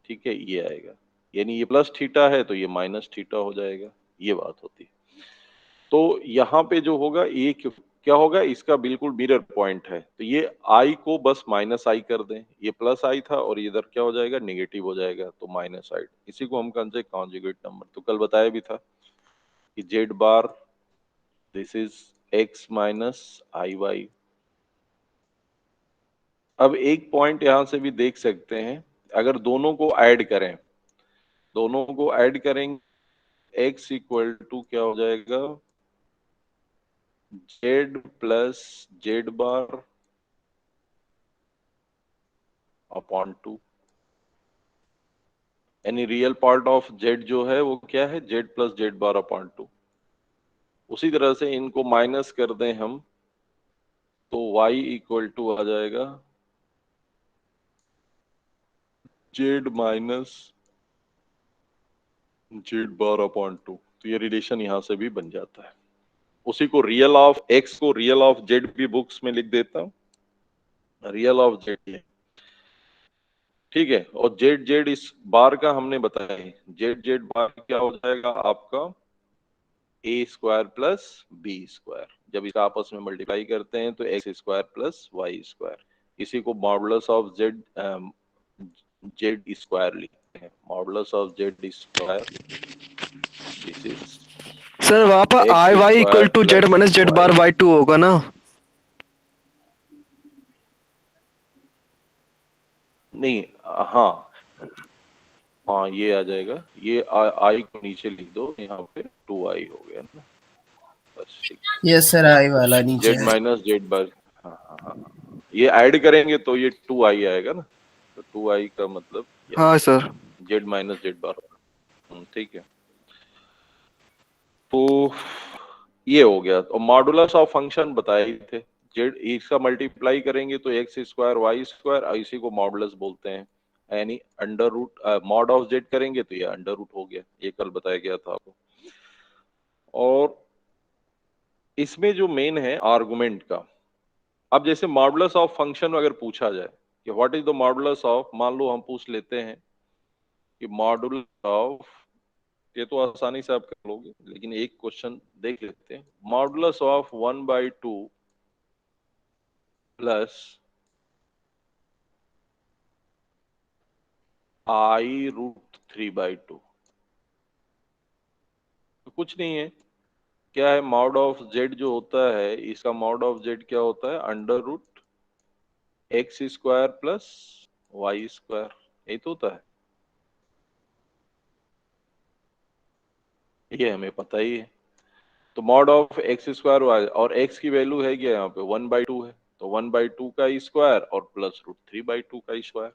ठीक है, ये आएगा, यानी ये प्लस थीटा है तो ये माइनस थीटा हो जाएगा, ये बात होती है। तो यहाँ पे जो होगा ये क्या होगा, इसका बिल्कुल मिरर पॉइंट है, तो ये आई को बस माइनस आई कर दें, ये प्लस आई था और इधर क्या हो जाएगा, नेगेटिव हो जाएगा, तो माइनस आई। इसी को हम कहते हैं कॉन्जुगेट नंबर। तो कल बताया भी था कि z bar this is x minus i y. अब एक पॉइंट यहां से भी देख सकते हैं, अगर दोनों को ऐड करें, दोनों को ऐड करेंगे x इक्वल टू क्या हो जाएगा, Z plus Z bar upon 2। यानी रियल पार्ट ऑफ जेड जो है वो क्या है, Z plus Z bar upon 2। उसी तरह से इनको माइनस कर दें हम तो y इक्वल टू आ जाएगा Z minus z bar upon 2। तो ये रिलेशन यहां से भी बन जाता है। उसी को रियल ऑफ x को रियल ऑफ जेड भी बुक्स में लिख देता हूं, रियल ऑफ जेड। ठीक है, और जेड जेड इस बार का हमने बताया है, जेड जेड बार क्या हो जाएगा आपका a square plus b square. जब इसका आपस में मल्टीप्लाई करते हैं तो x square plus y square. इसी को modulus of z z square लिखते हैं, modulus of z square this is sir वहाँ पर x i y equal square to z minus z bar y two होगा ना? नहीं, हाँ हाँ ये आ जाएगा, ये आई को नीचे लिख दो, यहाँ पे 2i हो गया ना, बस ठीक। यस सर, आई वाला नीचे जेड है। माइनस जेड बार, हाँ हाँ हाँ, ये ऐड करेंगे तो ये 2i आएगा ना, तो 2i का मतलब हाँ सर। जेड माइनस जेड बार। ठीक है, तो ये हो गया। तो मॉडुलस ऑफ फंक्शन बताए ही थे, जेड इसका मल्टीप्लाई करेंगे तो एक्स स्क्वायर वाई स्क्वायर, इसी को मॉडुलस बोलते हैं। यानी under root mod of z करेंगे तो ये अंडर रूट हो गया, ये कल बताया गया था आपको। और इसमें जो मेन है आर्गुमेंट का, अब जैसे मॉडुलस ऑफ फंक्शन अगर पूछा जाए कि what is the modulus of, मान लो हम पूछ लेते हैं कि मॉडुलस ऑफ, ये तो आसानी से आप कर लोगे, लेकिन एक क्वेश्चन देख लेते हैं। मॉडुलस ऑफ 1/2 प्लस i√3/2, तो कुछ नहीं है, क्या है, मॉड ऑफ जेड जो होता है, इसका मॉड ऑफ जेड क्या होता है, under root x square plus y square, यही तो होता है, ये हमें पता ही है। तो mod of x square y, और एक्स की वैल्यू है क्या यहाँ पे 1/2 है, तो 1/2 का स्क्वायर और प्लस रूट 3/2 का स्क्वायर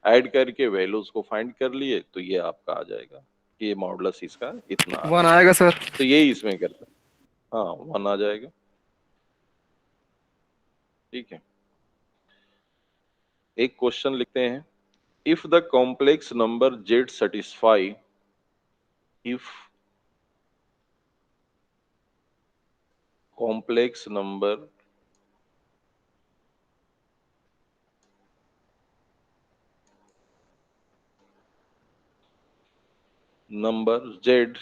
ऐड करके वैल्यूज को फाइंड कर लिए तो ये आपका आ जाएगा कि ये मॉडुलस इसका इतना आ 1 रहा है। आएगा सर। तो यही इसमें करते हैं। हाँ 1 आ जाएगा। ठीक है, एक क्वेश्चन लिखते हैं। If the complex number z satisfy if complex number z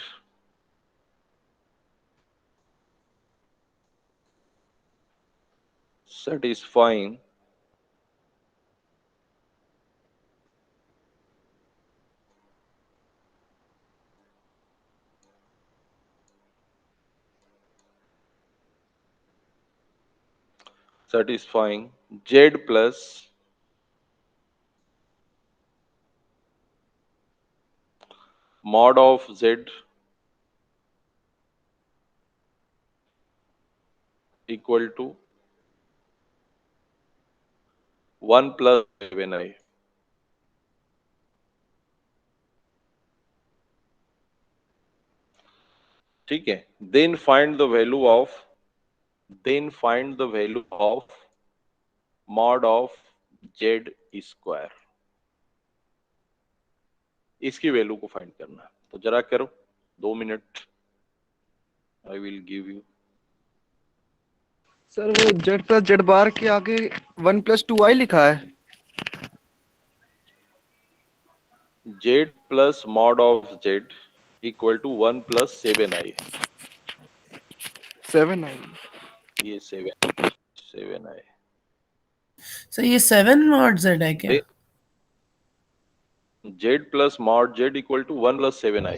satisfying z plus mod of z equal to 1 plus 7i। ठीक है, then find the value of mod of z square। इसकी वैल्यू को find करना है, तो जरा करो 2 minute, I will give you. Sir वो जेड प्लस जेड बार के आगे 1+2i लिखा है। z plus mod of z equal to 1 plus 7i। 7i। ये 7i सर ये 7 मॉड z है क्या? z plus mod z equal to 1 plus 7i।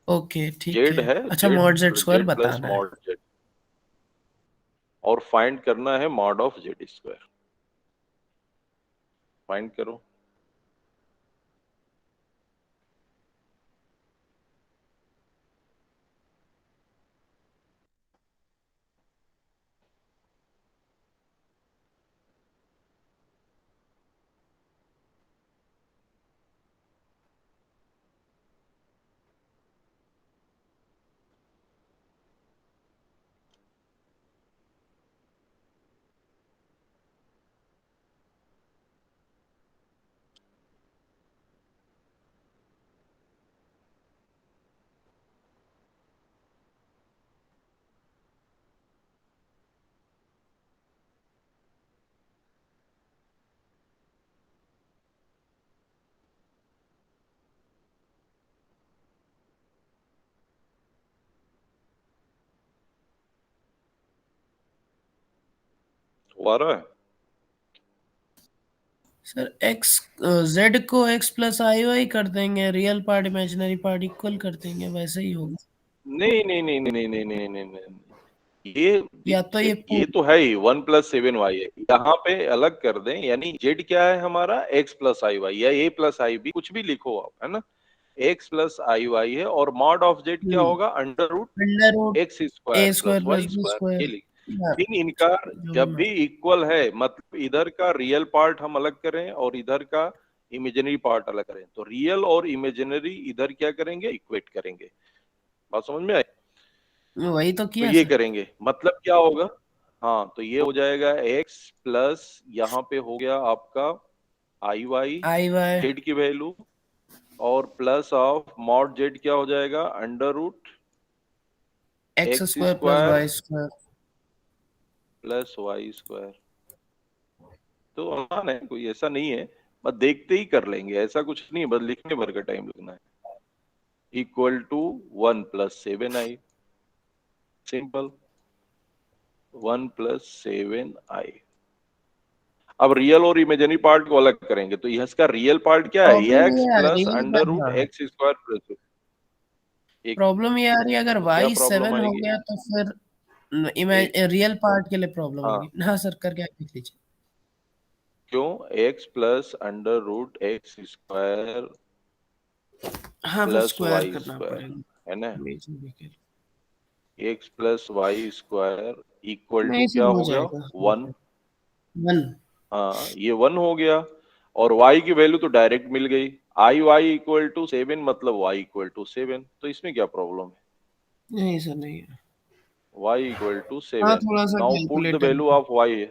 Okay ठीक z है। है अच्छा z mod z square z plus बताना है। mod z और फाइंड करना है mod of z square. Find करो। वो आ रहा है? सर x z को x प्लस आई वाई कर देंगे, real part imaginary part equal कर देंगे, वैसे ही होगा। नहीं नहीं नहीं नहीं नहीं नहीं नहीं नहीं, ये या तो ये तो है ही 1 plus 7y है। यहाँ पे अलग कर दें, यानी z क्या है हमारा x plus i y या a plus i b, कुछ भी लिखो आप, है ना। x plus i y है और mod of z क्या होगा, under root x a square square plus y plus b square. ये स्क्वायर। लिख इन इनका जो जब भी भी इक्वल है, मतलब इधर का रियल पार्ट हम अलग करें और इधर का इमेजिनरी पार्ट अलग करें, तो रियल और इमेजिनरी इधर क्या करेंगे, इक्वेट करेंगे। बात समझ में आई? वही तो तो किया ये सर। करेंगे, मतलब क्या होगा, हाँ तो ये हो जाएगा x प्लस यहाँ पे हो गया आपका i y i y z की वैल्यू और प्लस ऑफ मॉड जेड क्या हो जाएगा, under root x x square plus square y square. Plus y square. तो आसान है, कोई ऐसा नहीं है, बस देखते ही कर लेंगे, ऐसा कुछ नहीं, बस लिखने भर का टाइम लगना है। Equal to 1 plus 7i, simple 1 plus 7i। अब रियल और इमेजिनरी पार्ट को अलग करेंगे, तो इसका रियल पार्ट क्या है, प्रॉब्लम एक्स ये आ प्लस रही है under root x square plus एक। प्रॉब्लम ये आ रही है, अगर तो क्या y प्रॉब्लम 7 हो आएगी, गया तो फिर रियल पार्ट के लिए प्रॉब्लम हाँ होगी ना सर, करके आप लिख लीजिए। क्यों, x plus under root x square हाँ वो प्लस स्क्वायर वाई करना स्क्वायर, पड़ेगा है ना। इमेजिनरी के लिए। X plus y square equal to नहीं क्या सर हो हो गया, जाएगा। 1 1 हाँ ये 1 हो गया, और y की वैल्यू तो डायरेक्ट मिल गई, आई वाई इक्वल टू 7 मतलब y इक्वल टू 7, तो इसमें क्या प्रॉब्लम है? नहीं सर नहीं है। y इक्वल टू हाँ 7, थोड़ा सा now put the calculator value of y।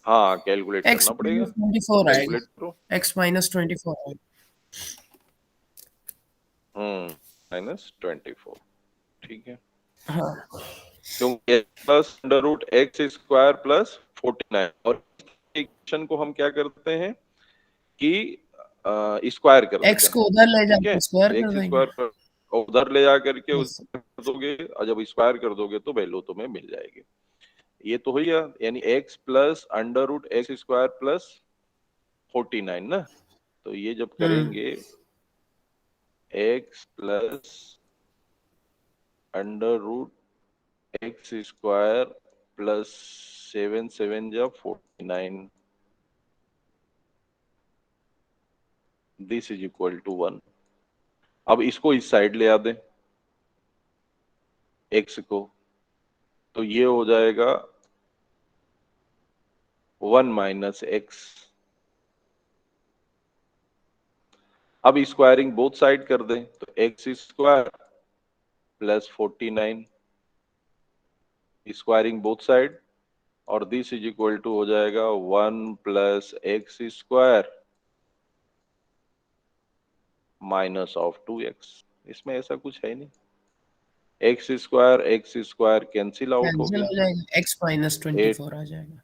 हाँ कैलकुलेट x करना पड़ेगा, माइनस तो 24 आएगा। कैलकुलेट करो। x माइनस 24 आएगा। -24, ठीक है, हाँ क्योंकि plus under root x square plus 49, और इक्वेशन को हम क्या करते हैं कि स्क्वायर कर देते x हैं, को उधर ले ठीक है, जाकर स्क्वायर तो कर एक्स देंगे। स्क्वायर उधर ले जा करके Yes. उस कर दोगे, और जब स्क्वायर कर दोगे तो वैल्यू तुम्हें मिल जाएगी। ये तो हुई यानी x plus under root x square plus 49 ना, तो ये जब करेंगे x plus under root x square plus 7 7 जा 49, दिस इज इक्वल टू 1। अब इसको इस साइड ले आ दें x को, तो ये हो जाएगा 1 माइनस एक्स। अब स्क्वायरिंग बोथ साइड कर दें, तो x square plus 49, squaring both side, और दिस इज इक्वल टू हो जाएगा 1 plus x square minus of 2x। इसमें ऐसा कुछ है नहीं, एक्स स्क्वायर कैंसिल आउट हो कैंसिल गया, हो जाएगा, x माइनस 24 आ जाएगा।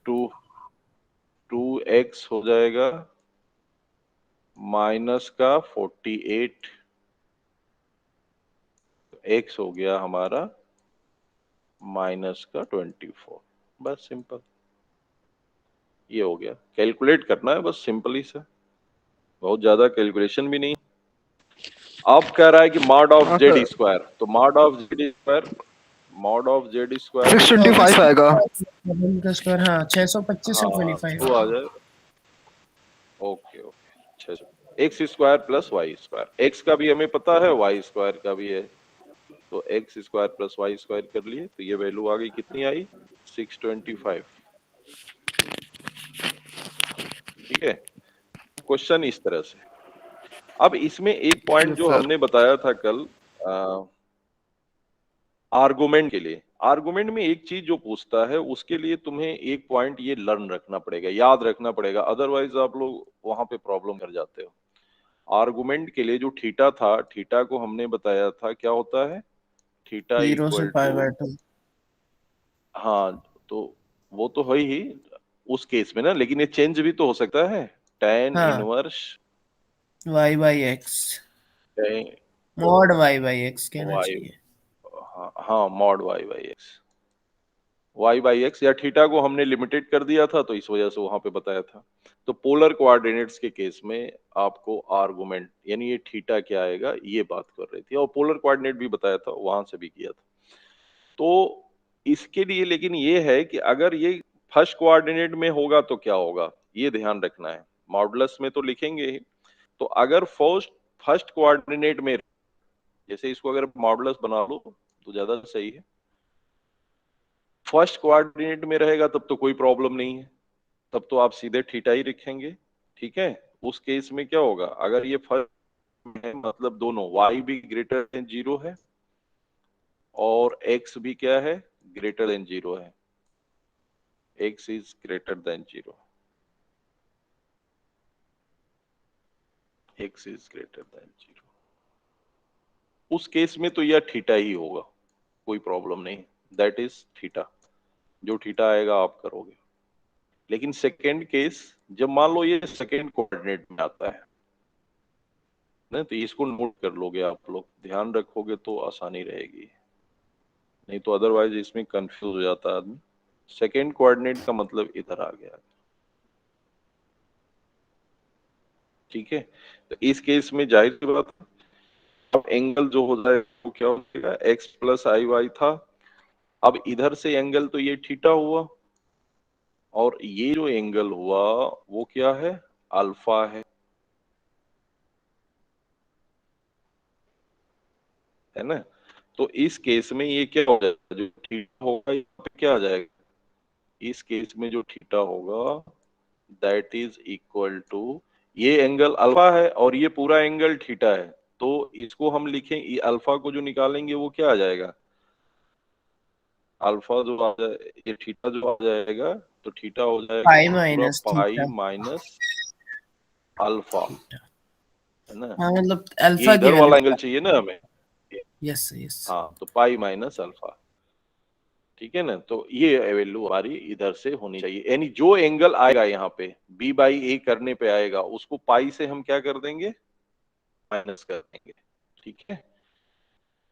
2x हो जाएगा माइनस का 48, x हो गया हमारा माइनस का 24। बस सिंपल, ये हो गया। कैलकुलेट करना है बस सिंपली से, बहुत ज्यादा कैलकुलेशन भी नहीं। अब कह रहा है कि मॉड ऑफ हाँ जेड सर स्क्वायर, तो मॉड ऑफ जेड स्क्वायर 625 आएगा। का स्क्वायर हाँ 625 और हाँ 25 तो आ जाए, okay okay, 6 x square plus y square, x का भी हमें पता है, वाई स्क्वायर का भी है, तो x square plus y square कर लिए, तो ये वैल्यू आ गई, कितनी आई? 625। ठीक है, क्वेश्चन इस तरह से। अब इसमें एक पॉइंट यस जो सर। हमने बताया था कल, आर्गुमेंट के लिए, आर्गुमेंट में एक चीज जो पूछता है उसके लिए तुम्हें एक पॉइंट ये लर्न रखना पड़ेगा, याद रखना पड़ेगा, अदरवाइज आप लोग वहां पे प्रॉब्लम कर जाते हो। आर्गुमेंट के लिए जो थीटा था, थीटा को हमने बताया था क्या होता है, थीटा 0 से इक्वल पाई टू, बाय 2 हाँ तो वो तो है ही उस केस में ना, लेकिन ये चेंज भी तो हो सकता है, tan हाँ inverse y by x, tan mod y by x कहना y, चाहिए। हाँ हाँ मॉड y बाई x, या थीटा को हमने लिमिटेड कर दिया था तो इस वजह से वहां पे बताया था। तो पोलर कोऑर्डिनेट्स के केस में आपको आर्गुमेंट यानी ये थीटा क्या आएगा, ये बात कर रही थी, और पोलर कोऑर्डिनेट भी बताया था, वहां से भी किया था। तो इसके लिए लेकिन ये है कि अगर ये फर्स्ट कोऑर्डिनेट में होगा तो क्या होगा, ये ध्यान रखना है, मॉडुलस में तो लिखेंगे ही। तो अगर फर्स्ट फर्स्ट कोऑर्डिनेट में, जैसे इसको अगर मॉडुलस बना लो तो ज्यादा सही है, फर्स्ट कोऑर्डिनेट में रहेगा तब तो कोई प्रॉब्लम नहीं है, तब तो आप सीधे थीटा ही रखेंगे। ठीक है, उस केस में क्या होगा, अगर ये फर्स्ट में है मतलब दोनों y भी ग्रेटर देन 0 है और x भी क्या है, ग्रेटर देन 0 है, x is greater than 0, x is greater than 0, उस केस में तो यह थीटा ही होगा, कोई प्रॉब्लम नहीं, दैट इज थीटा, जो थीटा आएगा आप करोगे। लेकिन सेकेंड केस, जब मान लो ये सेकेंड कोऑर्डिनेट में आता है ना, तो इसको नोट कर लोगे आप लोग, ध्यान रखोगे तो आसानी रहेगी, नहीं तो अदरवाइज इसमें कंफ्यूज हो जाता है आदमी। सेकेंड कोऑर्डिनेट का मतलब इधर आ गया, ठीक है, तो इस केस में जाहिर सी बात है, अब एंगल जो हो जाएगा वो क्या हो जाएगा, एक्स प्लस आई वाई था, अब इधर से एंगल तो ये थीटा हुआ, और ये जो एंगल हुआ वो क्या है, अल्फा है ना। तो इस केस में ये क्या हो जाएगा, जो थीटा होगा यहाँ पे क्या आ जाएगा, इस केस में जो थीटा होगा दैट इज इक्वल टू, ये एंगल अल्फा है और ये पूरा एंगल थीटा है, तो इसको हम लिखें, ये अल्फा को जो निकालेंगे वो क्या आ जाएगा, अल्फा जो आ जाए, ये थीटा जो आ जाएगा, तो थीटा हो जाएगा पाई पूरा minus pi theta. Minus alpha, है ना। हाँ मतलब ये अल्फा की इधर वाला वैल्यू। एंगल चाहिए ना हमें, यस यस। हाँ, तो पाई माइनस अल्फा, ठीक है ना। तो ये वैल्यू हमारी इधर से होनी चाहिए, यानी जो एंगल आएगा यहाँ पे बी बाई ए करने पे आएगा, उसको पाई से हम क्या कर देंगे, माइनस कर देंगे, ठीक है।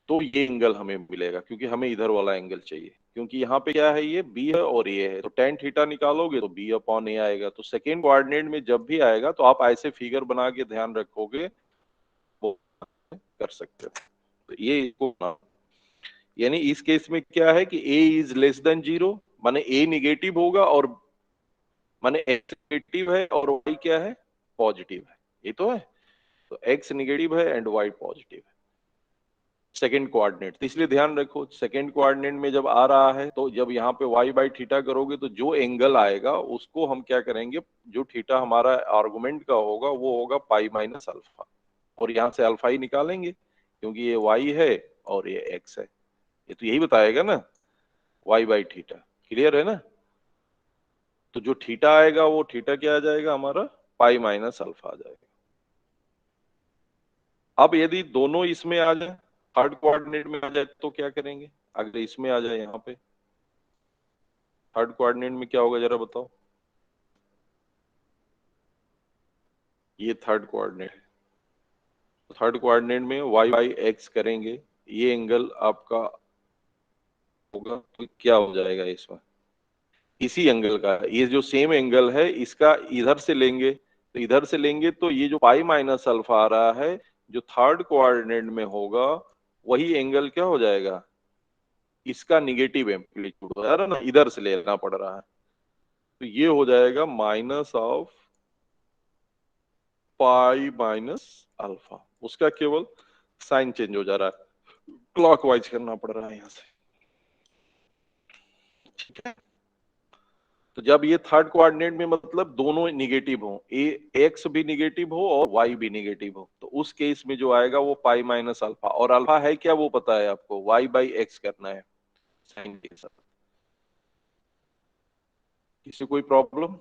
तो ये एंगल हमें मिलेगा, क्योंकि हमें इधर वाला एंगल चाहिए, क्योंकि यहाँ पे क्या है, ये बी है और ये है, तो टेन थीटा निकालोगे तो बी अपॉन ए आएगा। तो सेकेंड कोऑर्डिनेट में जब भी आएगा तो आप ऐसे फिगर बना के ध्यान रखोगे, वो कर सकते हो। तो ये इसको, यानी इस केस में क्या है कि a इज लेस देन 0, माने a निगेटिव होगा, और माने x निगेटिव है और y क्या है, पॉजिटिव है, ये तो है। तो x निगेटिव है एंड y पॉजिटिव है सेकेंड कोऑर्डिनेट। तो इसलिए ध्यान रखो, सेकेंड कोऑर्डिनेट में जब आ रहा है, तो जब यहाँ पे y बाई थीटा करोगे तो जो एंगल आएगा उसको हम क्या करेंगे, जो थीटा हमारा आर्गुमेंट का होगा वो होगा पाई माइनस अल्फा, और यहाँ से अल्फा ही निकालेंगे, क्योंकि ये y है और ये x है, ये तो यही बताएगा ना, y बाई थीटा। क्लियर है ना। तो जो थीटा आएगा वो थीटा क्या आ जाएगा हमारा, पाई माइनस अल्फा आ जाएगा। अब यदि दोनों इसमें आ जाए, थर्ड कोऑर्डिनेट में आ जाए, तो क्या करेंगे, अगर इसमें आ जाए, यहाँ पे थर्ड कोऑर्डिनेट में क्या होगा जरा बताओ। ये थर्ड कोऑर्डिनेट है, तो थर्ड कोऑर्डिनेट में y बाई एक्स करेंगे, ये एंगल आपका होगा, तो क्या हो जाएगा इसमें, इसी एंगल का, ये जो सेम एंगल है इसका इधर से लेंगे, तो इधर से लेंगे तो ये जो पाई माइनस अल्फा आ रहा है, जो थर्ड कोऑर्डिनेट में होगा वही एंगल क्या हो जाएगा, इसका निगेटिव एम्पलीट्यूड हो जा रहा है ना, इधर से लेना पड़ रहा है, तो ये हो जाएगा minus of pi minus alpha, उसका केवल साइन चेंज हो जा रहा है, क्लॉकवाइज करना पड़ रहा है यहाँ से, ठीक है। तो जब ये थर्ड कोऑर्डिनेट में मतलब दोनों निगेटिव हो, ए एक्स भी निगेटिव हो और वाई भी निगेटिव हो, तो उस केस में जो आएगा वो पाई माइनस अल्फा, और अल्फा है क्या वो पता है आपको, वाई बाई एक्स करना है साइन के साथ। किसी कोई problem,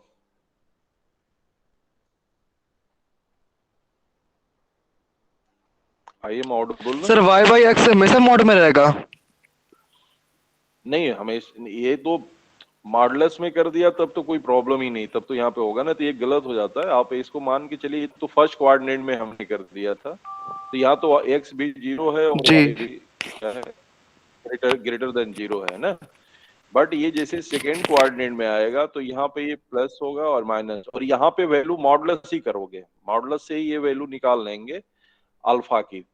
I am audible sir y by x हमेशा मॉड में रहेगा? नहीं, हमें ये तो मॉडुलस में कर दिया तब तो कोई प्रॉब्लम ही नहीं, तब तो यहाँ पे होगा ना, तो ये गलत हो जाता है। आप इसको मान के चलिए, तो फर्स्ट कोऑर्डिनेट में हमने कर दिया था, तो यहाँ तो एक्स भी 0 है और जी। वाई भी क्या है, ग्रेटर देन 0 है ना। बट ये जैसे सेकेंड कोऑर्डिनेट में आएगा तो यहाँ पे ये प्लस होगा और माइनस, और यहाँ पे वैल्यू मॉडुलस ही करोगे, मॉडुलस से ही ये वैल्यू निकाल लेंगे अल्फा की,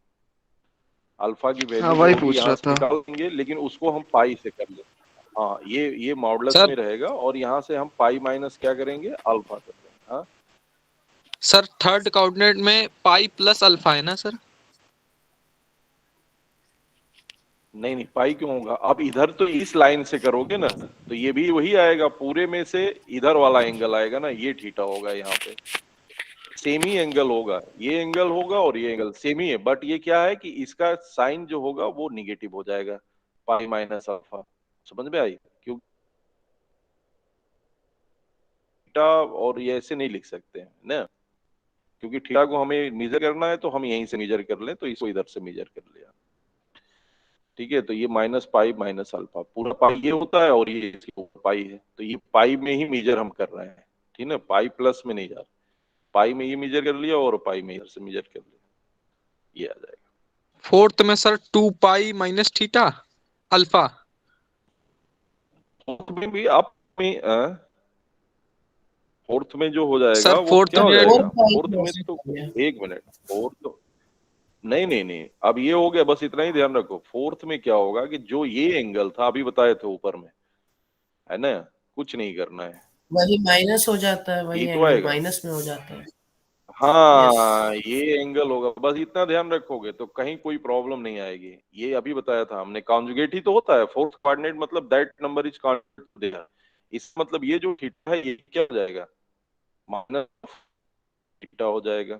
अल्फा की हाँ वैल्यू जो वही होगी पूछ यहाँ रहा से था। निकाल लेंगे, लेकिन उसको हम पाई से कर लेंगे। हाँ, ये मॉडुलस सर में रहेगा, और यहाँ से हम पाई माइनस क्या करेंगे, अल्फा कर देंगे। हाँ सर थर्ड कोऑर्डिनेट में पाई प्लस अल्फा है ना सर? नहीं नहीं, पाई क्यों होगा, अब इधर तो इस लाइन से करोगे ना, तो ये भी वही आएगा, पूरे में से इधर वाला एंगल आएगा ना, ये थीटा होगा, यहाँ पे सेम ही एंगल होगा, ये एंगल होगा और ये एंगल सेम ही है, बट ये क्या है कि इसका साइन जो होगा वो निगेटिव हो जाएगा, पाई माइनस अल्फा। समझ में आई, क्यों थीटा और ये ऐसे नहीं लिख सकते हैं ना, क्योंकि थीटा को हमें मेजर करना है तो हम यहीं से मेजर कर लें, तो इसको इधर से मेजर कर लिया, ठीक है। तो ये माइनस पाई माइनस अल्फा, पूरा पाई ये होता है और ये इसके ऊपर पाई है, तो ये पाई में ही मेजर हम कर रहे हैं, ठीक है, पाई प्लस में नहीं जा रहा, पाई में ये मेजर कर लिया और पाई में इधर से मेजर कर लिया, ये आ जाएगा। फोर्थ में sir 2 pi minus theta alpha. Fourth में भी आप में फोर्थ में जो हो जाएगा सर वो फोर्थ क्या हो में जाएगा, 4 पाई फोर्थ में तो एक मिनट, फोर्थ नहीं नहीं नहीं, अब ये हो गया, बस इतना ही ध्यान रखो। फोर्थ में क्या होगा कि जो ये एंगल था अभी बताए थे ऊपर में, है ना, कुछ नहीं करना है, वही माइनस हो जाता है, वही ये तो एंगल आएगा, माइनस में हो जाता है। हाँ ये एंगल होगा, बस इतना ध्यान रखोगे तो कहीं कोई प्रॉब्लम नहीं आएगी। ये अभी बताया था हमने, कॉन्जुगेट ही तो होता है फोर्थ कोऑर्डिनेट, मतलब दैट नंबर इज कॉन्जुगेट, इस मतलब ये जो थीटा है ये क्या हो जाएगा, माइनस थीटा हो जाएगा,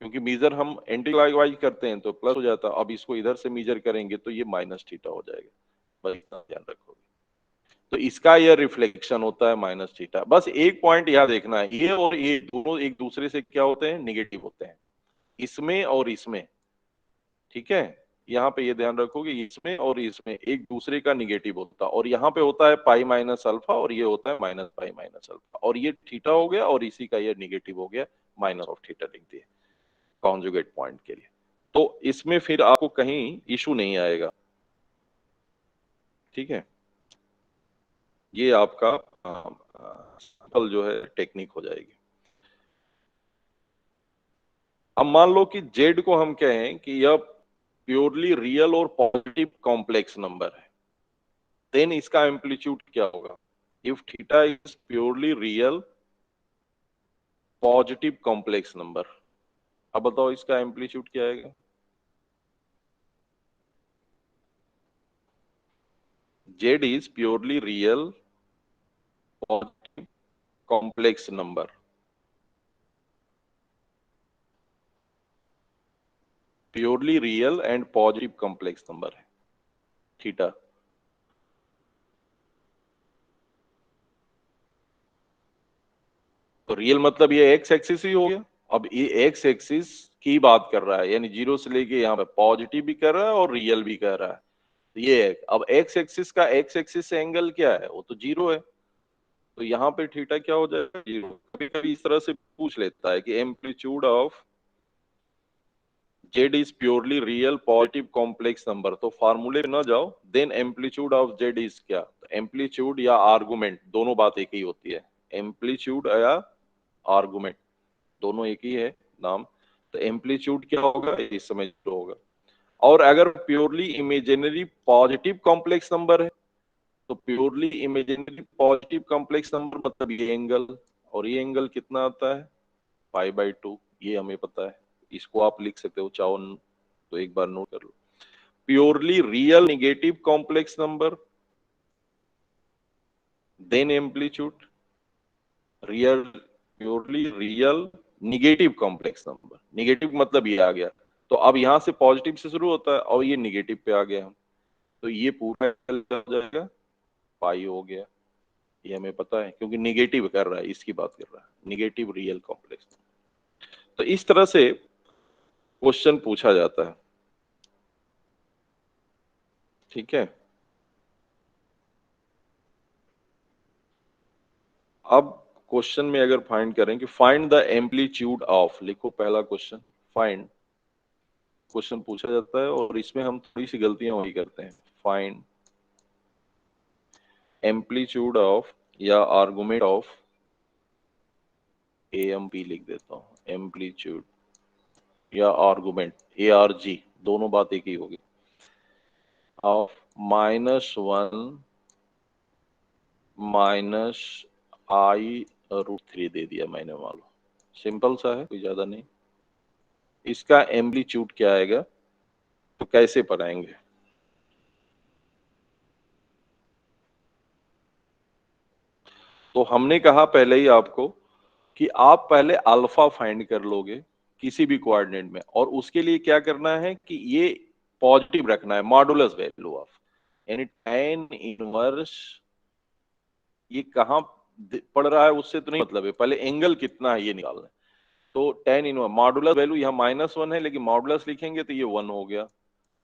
क्योंकि मीजर हम एंटी क्लॉकवाइज करते हैं तो प्लस हो जाता है, अब इसको इधर से मीजर करेंगे तो ये माइनस थीटा हो जाएगा, बस इतना ध्यान रखोगे। तो इसका यह रिफ्लेक्शन होता है माइनस थीटा। बस एक पॉइंट याद देखना है, ये और ये दोनों एक दूसरे से क्या होते हैं, निगेटिव होते हैं, इसमें और इसमें, ठीक है, यहाँ पे ये ध्यान रखोगे, इसमें और इसमें एक दूसरे का निगेटिव होता है, और यहाँ पे होता है पाई माइनस अल्फा और ये होता है माइनस पाई माइनस अल्फा, और ये थीटा हो गया और इसी का ये निगेटिव हो गया, माइनस ऑफ थीटा लिख दिए कॉन्जुगेट पॉइंट के लिए। तो इसमें फिर आपको कहीं इशू नहीं आएगा, ठीक है, ये आपका सिंपल जो है टेक्निक हो जाएगी। अब मान लो कि जेड को हम कहें कि यह प्योरली रियल और पॉजिटिव कॉम्प्लेक्स नंबर है, देन इसका एम्पलीट्यूड क्या होगा, if theta is purely real positive complex number, अब बताओ इसका एम्पलीट्यूड क्या आएगा। Z is purely real positive complex number, purely real and positive complex number है थीटा। तो रियल मतलब ये एक्स एक्सिस ही हो गया, अब ये एक्स एक्सिस की बात कर रहा है, यानी जीरो से लेके यहाँ पे पॉजिटिव भी कर रहा है और रियल भी कर रहा है, तो ये है। अब एक्स एक्सिस का एक्स एक्सिस से एंगल क्या है, वो तो जीरो है, तो यहाँ पे थीटा क्या हो जाएगा, जीरो। कभी कभी इस तरह से पूछ लेता है कि amplitude of z is purely real positive complex number, तो फार्मूले में ना जाओ, then amplitude of z is क्या, एम्पलीट्यूड या आर्गुमेंट दोनों बात एक ही होती है, एम्पलीट्यूड या आर्गुमेंट दोनों एक ही है नाम, तो एम्पलीट्यूड क्या होगा इस समझ लो होगा। और अगर purely imaginary positive complex number है, तो purely imaginary positive complex number मतलब ये एंगल, और ये एंगल कितना आता है π/2, ये हमें पता है, इसको आप लिख सकते हो चाहो तो एक बार नोट कर लो। Purely real negative complex number, then amplitude, real purely real negative complex number, negative मतलब ये आ गया, तो अब यहां से पॉजिटिव से शुरू होता है और ये निगेटिव पे आ गया हम, तो ये पूरा हो जाएगा पाई हो गया, ये हमें पता है क्योंकि निगेटिव कर रहा है, इसकी बात कर रहा है, निगेटिव रियल कॉम्प्लेक्स। तो इस तरह से क्वेश्चन पूछा जाता है, ठीक है। अब क्वेश्चन में अगर फाइंड करें कि फाइंड द एम्पलीट्यूड ऑफ, लिखो पहला क्वेश्चन, फाइंड क्वेश्चन पूछा जाता है और इसमें हम थोड़ी सी गलतियां वही करते हैं, फाइंड एम्पलीट्यूड ऑफ या आर्गुमेंट ऑफ, एएमपी लिख देता हूं, एम्पलीट्यूड या आर्गुमेंट ARG दोनों बात एक ही होगी, ऑफ -1 -i√3 दे दिया मैंने, मान लो सिंपल सा है, कोई ज्यादा नहीं। इसका एम्पलीट्यूड क्या आएगा, तो कैसे बनाएंगे, तो हमने कहा पहले ही आपको कि आप पहले अल्फा फाइंड कर लोगे किसी भी कोऑर्डिनेट में, और उसके लिए क्या करना है कि ये पॉजिटिव रखना है, मॉडुलस वैल्यू ऑफ, यानी tan इनवर्स ये कहाँ पड़ रहा है उससे तो नहीं मतलब है, पहले एंगल कितना है ये निकालना है, तो tan इनवर्स मॉडुलस वैल्यू यहाँ -1 है, लेकिन मॉडुलस लिखेंगे तो ये 1 हो गया,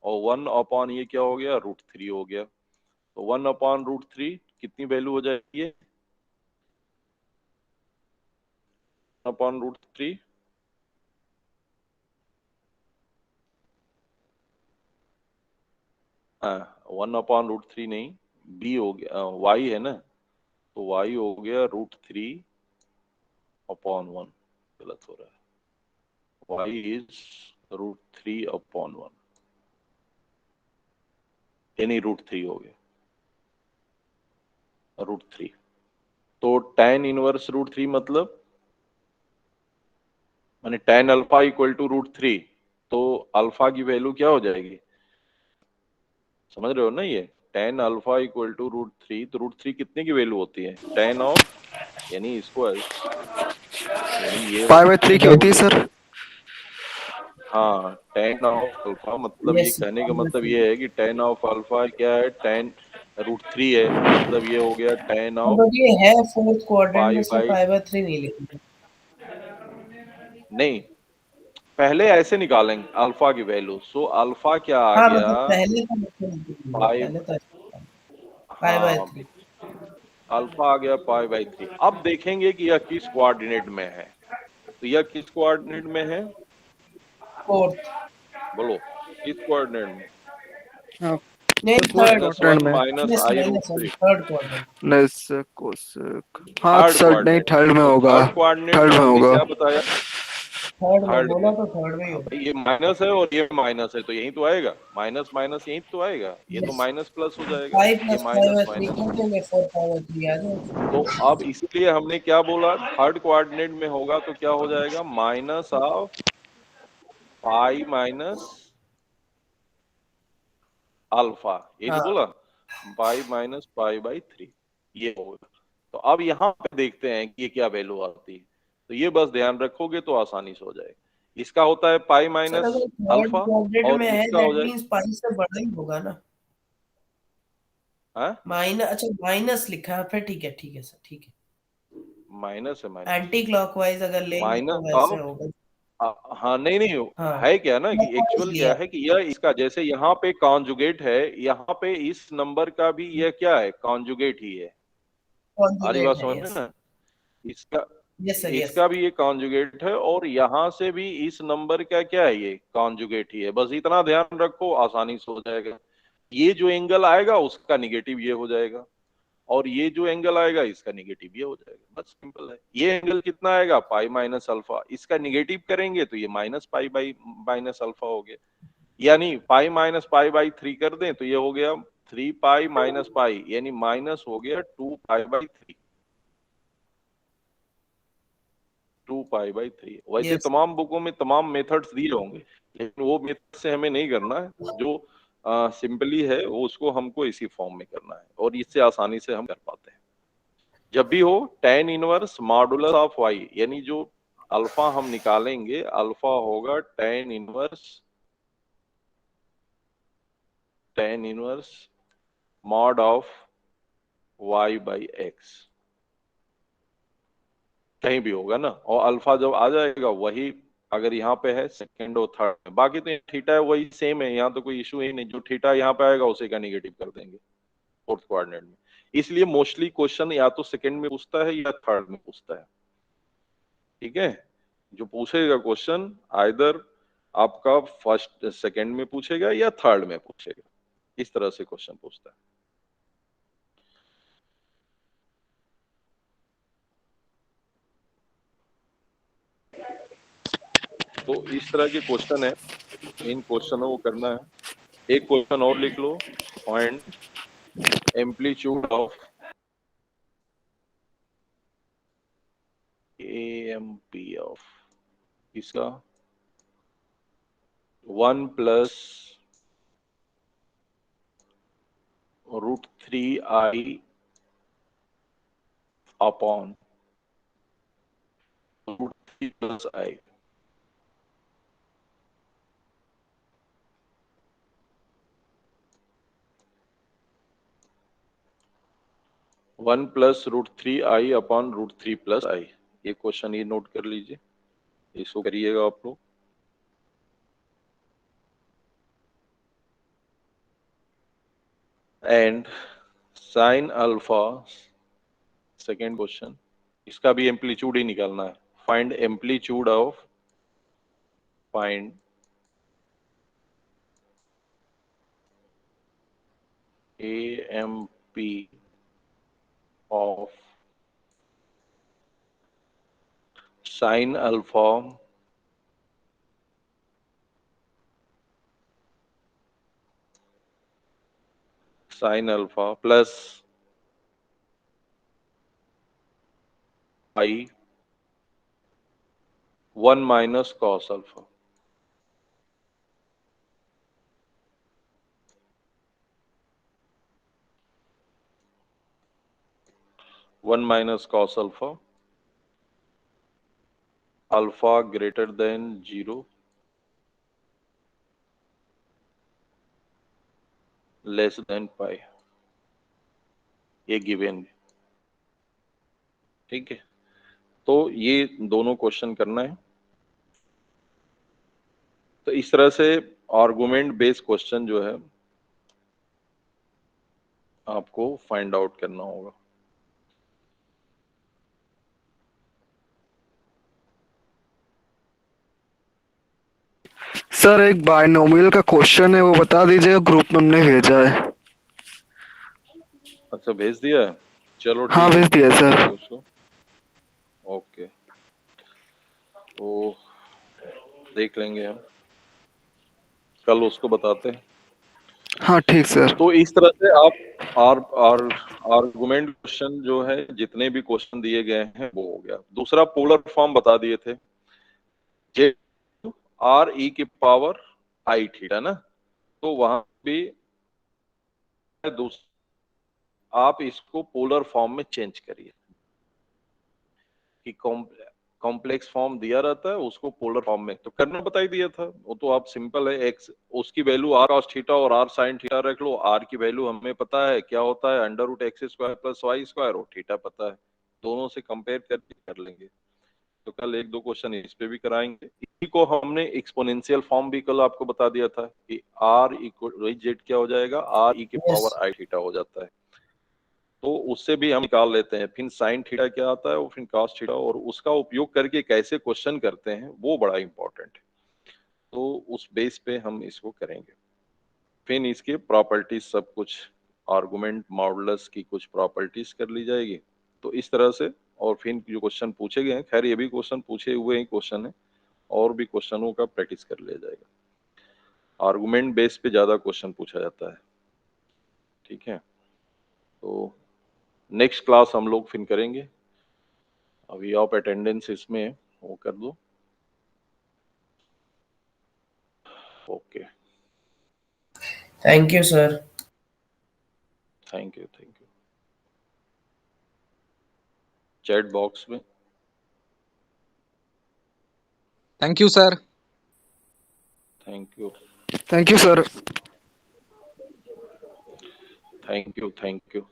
और 1 अपॉन ये क्या हो गया, √3 हो गया, तो 1 अपॉन √3 कितनी वैल्यू हो जाएगी, अपॉन √3, हाँ 1 अपॉन √3 नहीं, b हो गया, y है ना, तो y हो गया √3 अपॉन 1, गलत हो रहा है, y इज √3 अपॉन 1, यानी √3 हो गया, √3, तो tan इनवर्स √3 मतलब माने tan अल्फा इक्वल टू √3, तो अल्फा की वैल्यू क्या हो जाएगी, समझ रहे हो ना, ये tan अल्फा इक्वल टू √3, तो √3 कितने की वैल्यू होती है? tan ऑफ यानी इसको यानी ये पाई बाय 3 की होती है सर। हाँ, tan ऑफ अल्फा मतलब ये यस कहने का मतलब ये है कि tan ऑफ अल्फा क्या है? tan √3 है, मतलब ये हो गया tan ऑफ बट ये है फोर्थ क्वाड्रेंट में, पाई इसलिए बाई पाई बाय 3 नहीं लिखेंगे। नहीं, पहले ऐसे निकालेंगे अल्फा की वैल्यू। सो अल्फा क्या आ हाँ गया? मतलब पहले तो लिखेंगे, पाई, पहले तो पाई बाय हाँ 3 अल्फा आ गया पाई बाई 3। अब देखेंगे कि यह किस कोऑर्डिनेट में है। तो यह किस कोऑर्डिनेट में है? फोर्थ, बोलो किस कोऑर्डिनेट में? हाँ नहीं फोर्थ थर्ड, -1 क्वाड्रेंट में। Minus minus i root minus three third quadrant. नहीं सर कोसेक, हाँ थर्ड सर नहीं कोऑर्डिनेट। थर्ड में तो होगा, थर्ड कोऑर्डिनेट थर्ड में में हमने होगा। क्या बताया? थर्ड में थर्ड बोला में। तो थर्ड में ही हाँ होगा। भाई, ये माइनस है और ये माइनस है, तो यही तो आएगा। माइनस माइनस यही तो आएगा, ये तो यस, माइनस प्लस हो जाएगा। 5 ये प्लस 5 माइनस बाय 3 माइनस। कर देंगे, 4 पाई बाय 3 आ जाएगा। तो अब इसीलिए हमने क्या बोला? थर्ड कोऑर्डिनेट में होगा तो क्या हो जाएगा? Minus of pi minus alpha, ये नहीं हाँ बोला? पाई माइनस पाई बाई 3 ये होगा। तो अब यहाँ पे देखते हैं कि ये क्या वैल्यू आती है। तो ये बस ध्यान रखोगे तो आसानी से हो जाएगा। इसका होता है पाई सर, माइनस अगर थर्ड अल्फा क्वाड्रेंट और में है इसका हो दैट जाए मींस पाई से बड़ा ही होगा ना। हाँ? माइनस, अच्छा माइनस लिखा है फिर, ठीक है ठीक है सर, ठीक है। माइनस है, माइनस एंटी क्लॉकवाइज अगर लेंगे तो माइनस वैसे ऑफ। होगा। हाँ नहीं नहीं, हाँ है क्या ना कि क्लॉकवाइज एक्चुअल क्या लिया, है कि यह इसका जैसे यहाँ पे कॉन्जुगेट है, यहाँ पे इस नंबर का भी यह क्या है? कॉन्जुगेट ही है। आ रही बात कॉन्जुगेट है, समझ में यस ना? इसका यस सर यस। इसका भी ये कॉन्जुगेट है और यहाँ से भी इस नंबर का क्या है? ये कॉन्जुगेट ही है। बस इतना ध्यान रखो, आसानी से हो जाएगा। ये जो एंगल आएगा उसका निगेटिव ये हो जाएगा, और ये जो एंगल आएगा इसका निगेटिव ये हो जाएगा। बस सिंपल है। ये एंगल कितना आएगा? Pi minus alpha. इसका निगेटिव करेंगे तो ये minus pi by minus alpha हो गया। यानी पाई माइनस पाई बाई 3 कर दें तो ये हो गया 3 पाई माइनस पाई, यानी माइनस हो गया 2 पाई बाई 3। 2 pi by 3। वैसे यस तमाम बुकों में तमाम मेथड्स दिए होंगे, लेकिन वो मेथड से हमें नहीं करना है। जो सिंपली है वो उसको हमको इसी फॉर्म में करना है, और इससे आसानी से हम कर पाते हैं। जब भी हो tan inverse modulus of y, यानी जो अल्फा हम निकालेंगे, अल्फा होगा tan inverse mod of y by x, कहीं भी होगा ना। और अल्फा जब आ जाएगा वही, अगर यहाँ पे है सेकंड और थर्ड में, बाकी तो थीटा है वही सेम है, यहाँ तो कोई इशू ही नहीं। जो थीटा यहाँ पे आएगा उसी का निगेटिव कर देंगे फोर्थ कोऑर्डिनेट में। इसलिए मोस्टली क्वेश्चन या तो सेकंड में पूछता है या थर्ड में पूछता है। ठीक है, जो पूछेगा क्वेश्चन आइदर आपका फर्स्ट सेकंड में पूछेगा या थर्ड में पूछेगा, इस तरह से क्वेश्चन पूछता है। तो इस तरह के क्वेश्चन है, इन क्वेश्चनों को करना है। एक क्वेश्चन और लिख लो, find amplitude of amp of, इसका 1 plus √3i upon √3 plus i. 1 plus √3i upon √3 plus i. ये क्वेश्चन ये नोट कर लीजिए, इसको करिएगा आप लोग। And sine alpha, second question, इसका भी एम्पलीट्यूड ही निकालना है। Find amplitude of, find AMP of sine alpha plus i 1 minus cos alpha. 1 minus cos alpha, alpha greater than 0, less than pi, ये गिवन है। ठीक है, तो ये दोनों क्वेश्चन करना है। तो इस तरह से आर्गुमेंट बेस्ड क्वेश्चन जो है आपको फाइंड आउट करना होगा। सर एक बायनोमियल का क्वेश्चन है, वो बता दीजिएगा, ग्रुप में हमने भेजा है। अच्छा, भेज दिया है, चलो हाँ ठीक है, भेज दिया सर। उसको ओके, तो देख लेंगे हम, कल उसको बताते हैं। हाँ ठीक सर। तो इस तरह से आप आर्गुमेंट क्वेश्चन जो है, जितने भी क्वेश्चन दिए गए हैं वो हो गया। दूसरा पोलर फॉर्म बता दिए थे, जे आर ई की पावर आई थीटा ना, तो वहां भी आप इसको पोलर फॉर्म में चेंज करिए कि कॉम्प्लेक्स फॉर्म दिया रहता है, उसको पोलर फॉर्म में तो करना बता ही दिया था। वो तो आप सिंपल है, एक्स उसकी वैल्यू आर cos थीटा और आर sin थीटा रख लो। आर की वैल्यू हमें पता है क्या होता है, √x² + y², और थीटा पता है, दोनों से कंपेयर करके कर लेंगे। तो कल एक दो क्वेश्चन इस पे भी कराएंगे। इसी को हमने एक्सपोनेंशियल फॉर्म भी कल आपको बता दिया था कि r इक्वल जेड क्या हो जाएगा, आर ई की Yes. पावर आई थीटा हो जाता है। तो उससे भी हम निकाल लेते हैं। फिर साइन थीटा क्या आता है, और फिर cos थीटा, और उसका उपयोग करके कैसे क्वेश्चन करते हैं वो बड़ा इंपॉर्टेंट है। तो उस बेस पे हम इसको करेंगे। फिर इसके प्रॉपर्टीज सब कुछ, आर्गुमेंट मॉडुलस की कुछ प्रॉपर्टीज कर ली जाएगी। तो इस तरह से, और फिर जो क्वेश्चन पूछे गए हैं, खैर ये भी क्वेश्चन पूछे हुए ही क्वेश्चन है, और भी क्वेश्चनों का प्रैक्टिस कर लिया जाएगा। आर्गुमेंट बेस पे ज्यादा क्वेश्चन पूछा जाता है। ठीक है, तो नेक्स्ट क्लास हम लोग फिर करेंगे। अभी आप अटेंडेंस इसमें है, वो कर दो। Okay, Thank you, sir. Thank you, thank you. Chat box में thank you sir. Thank you, thank you sir. Thank you, thank you.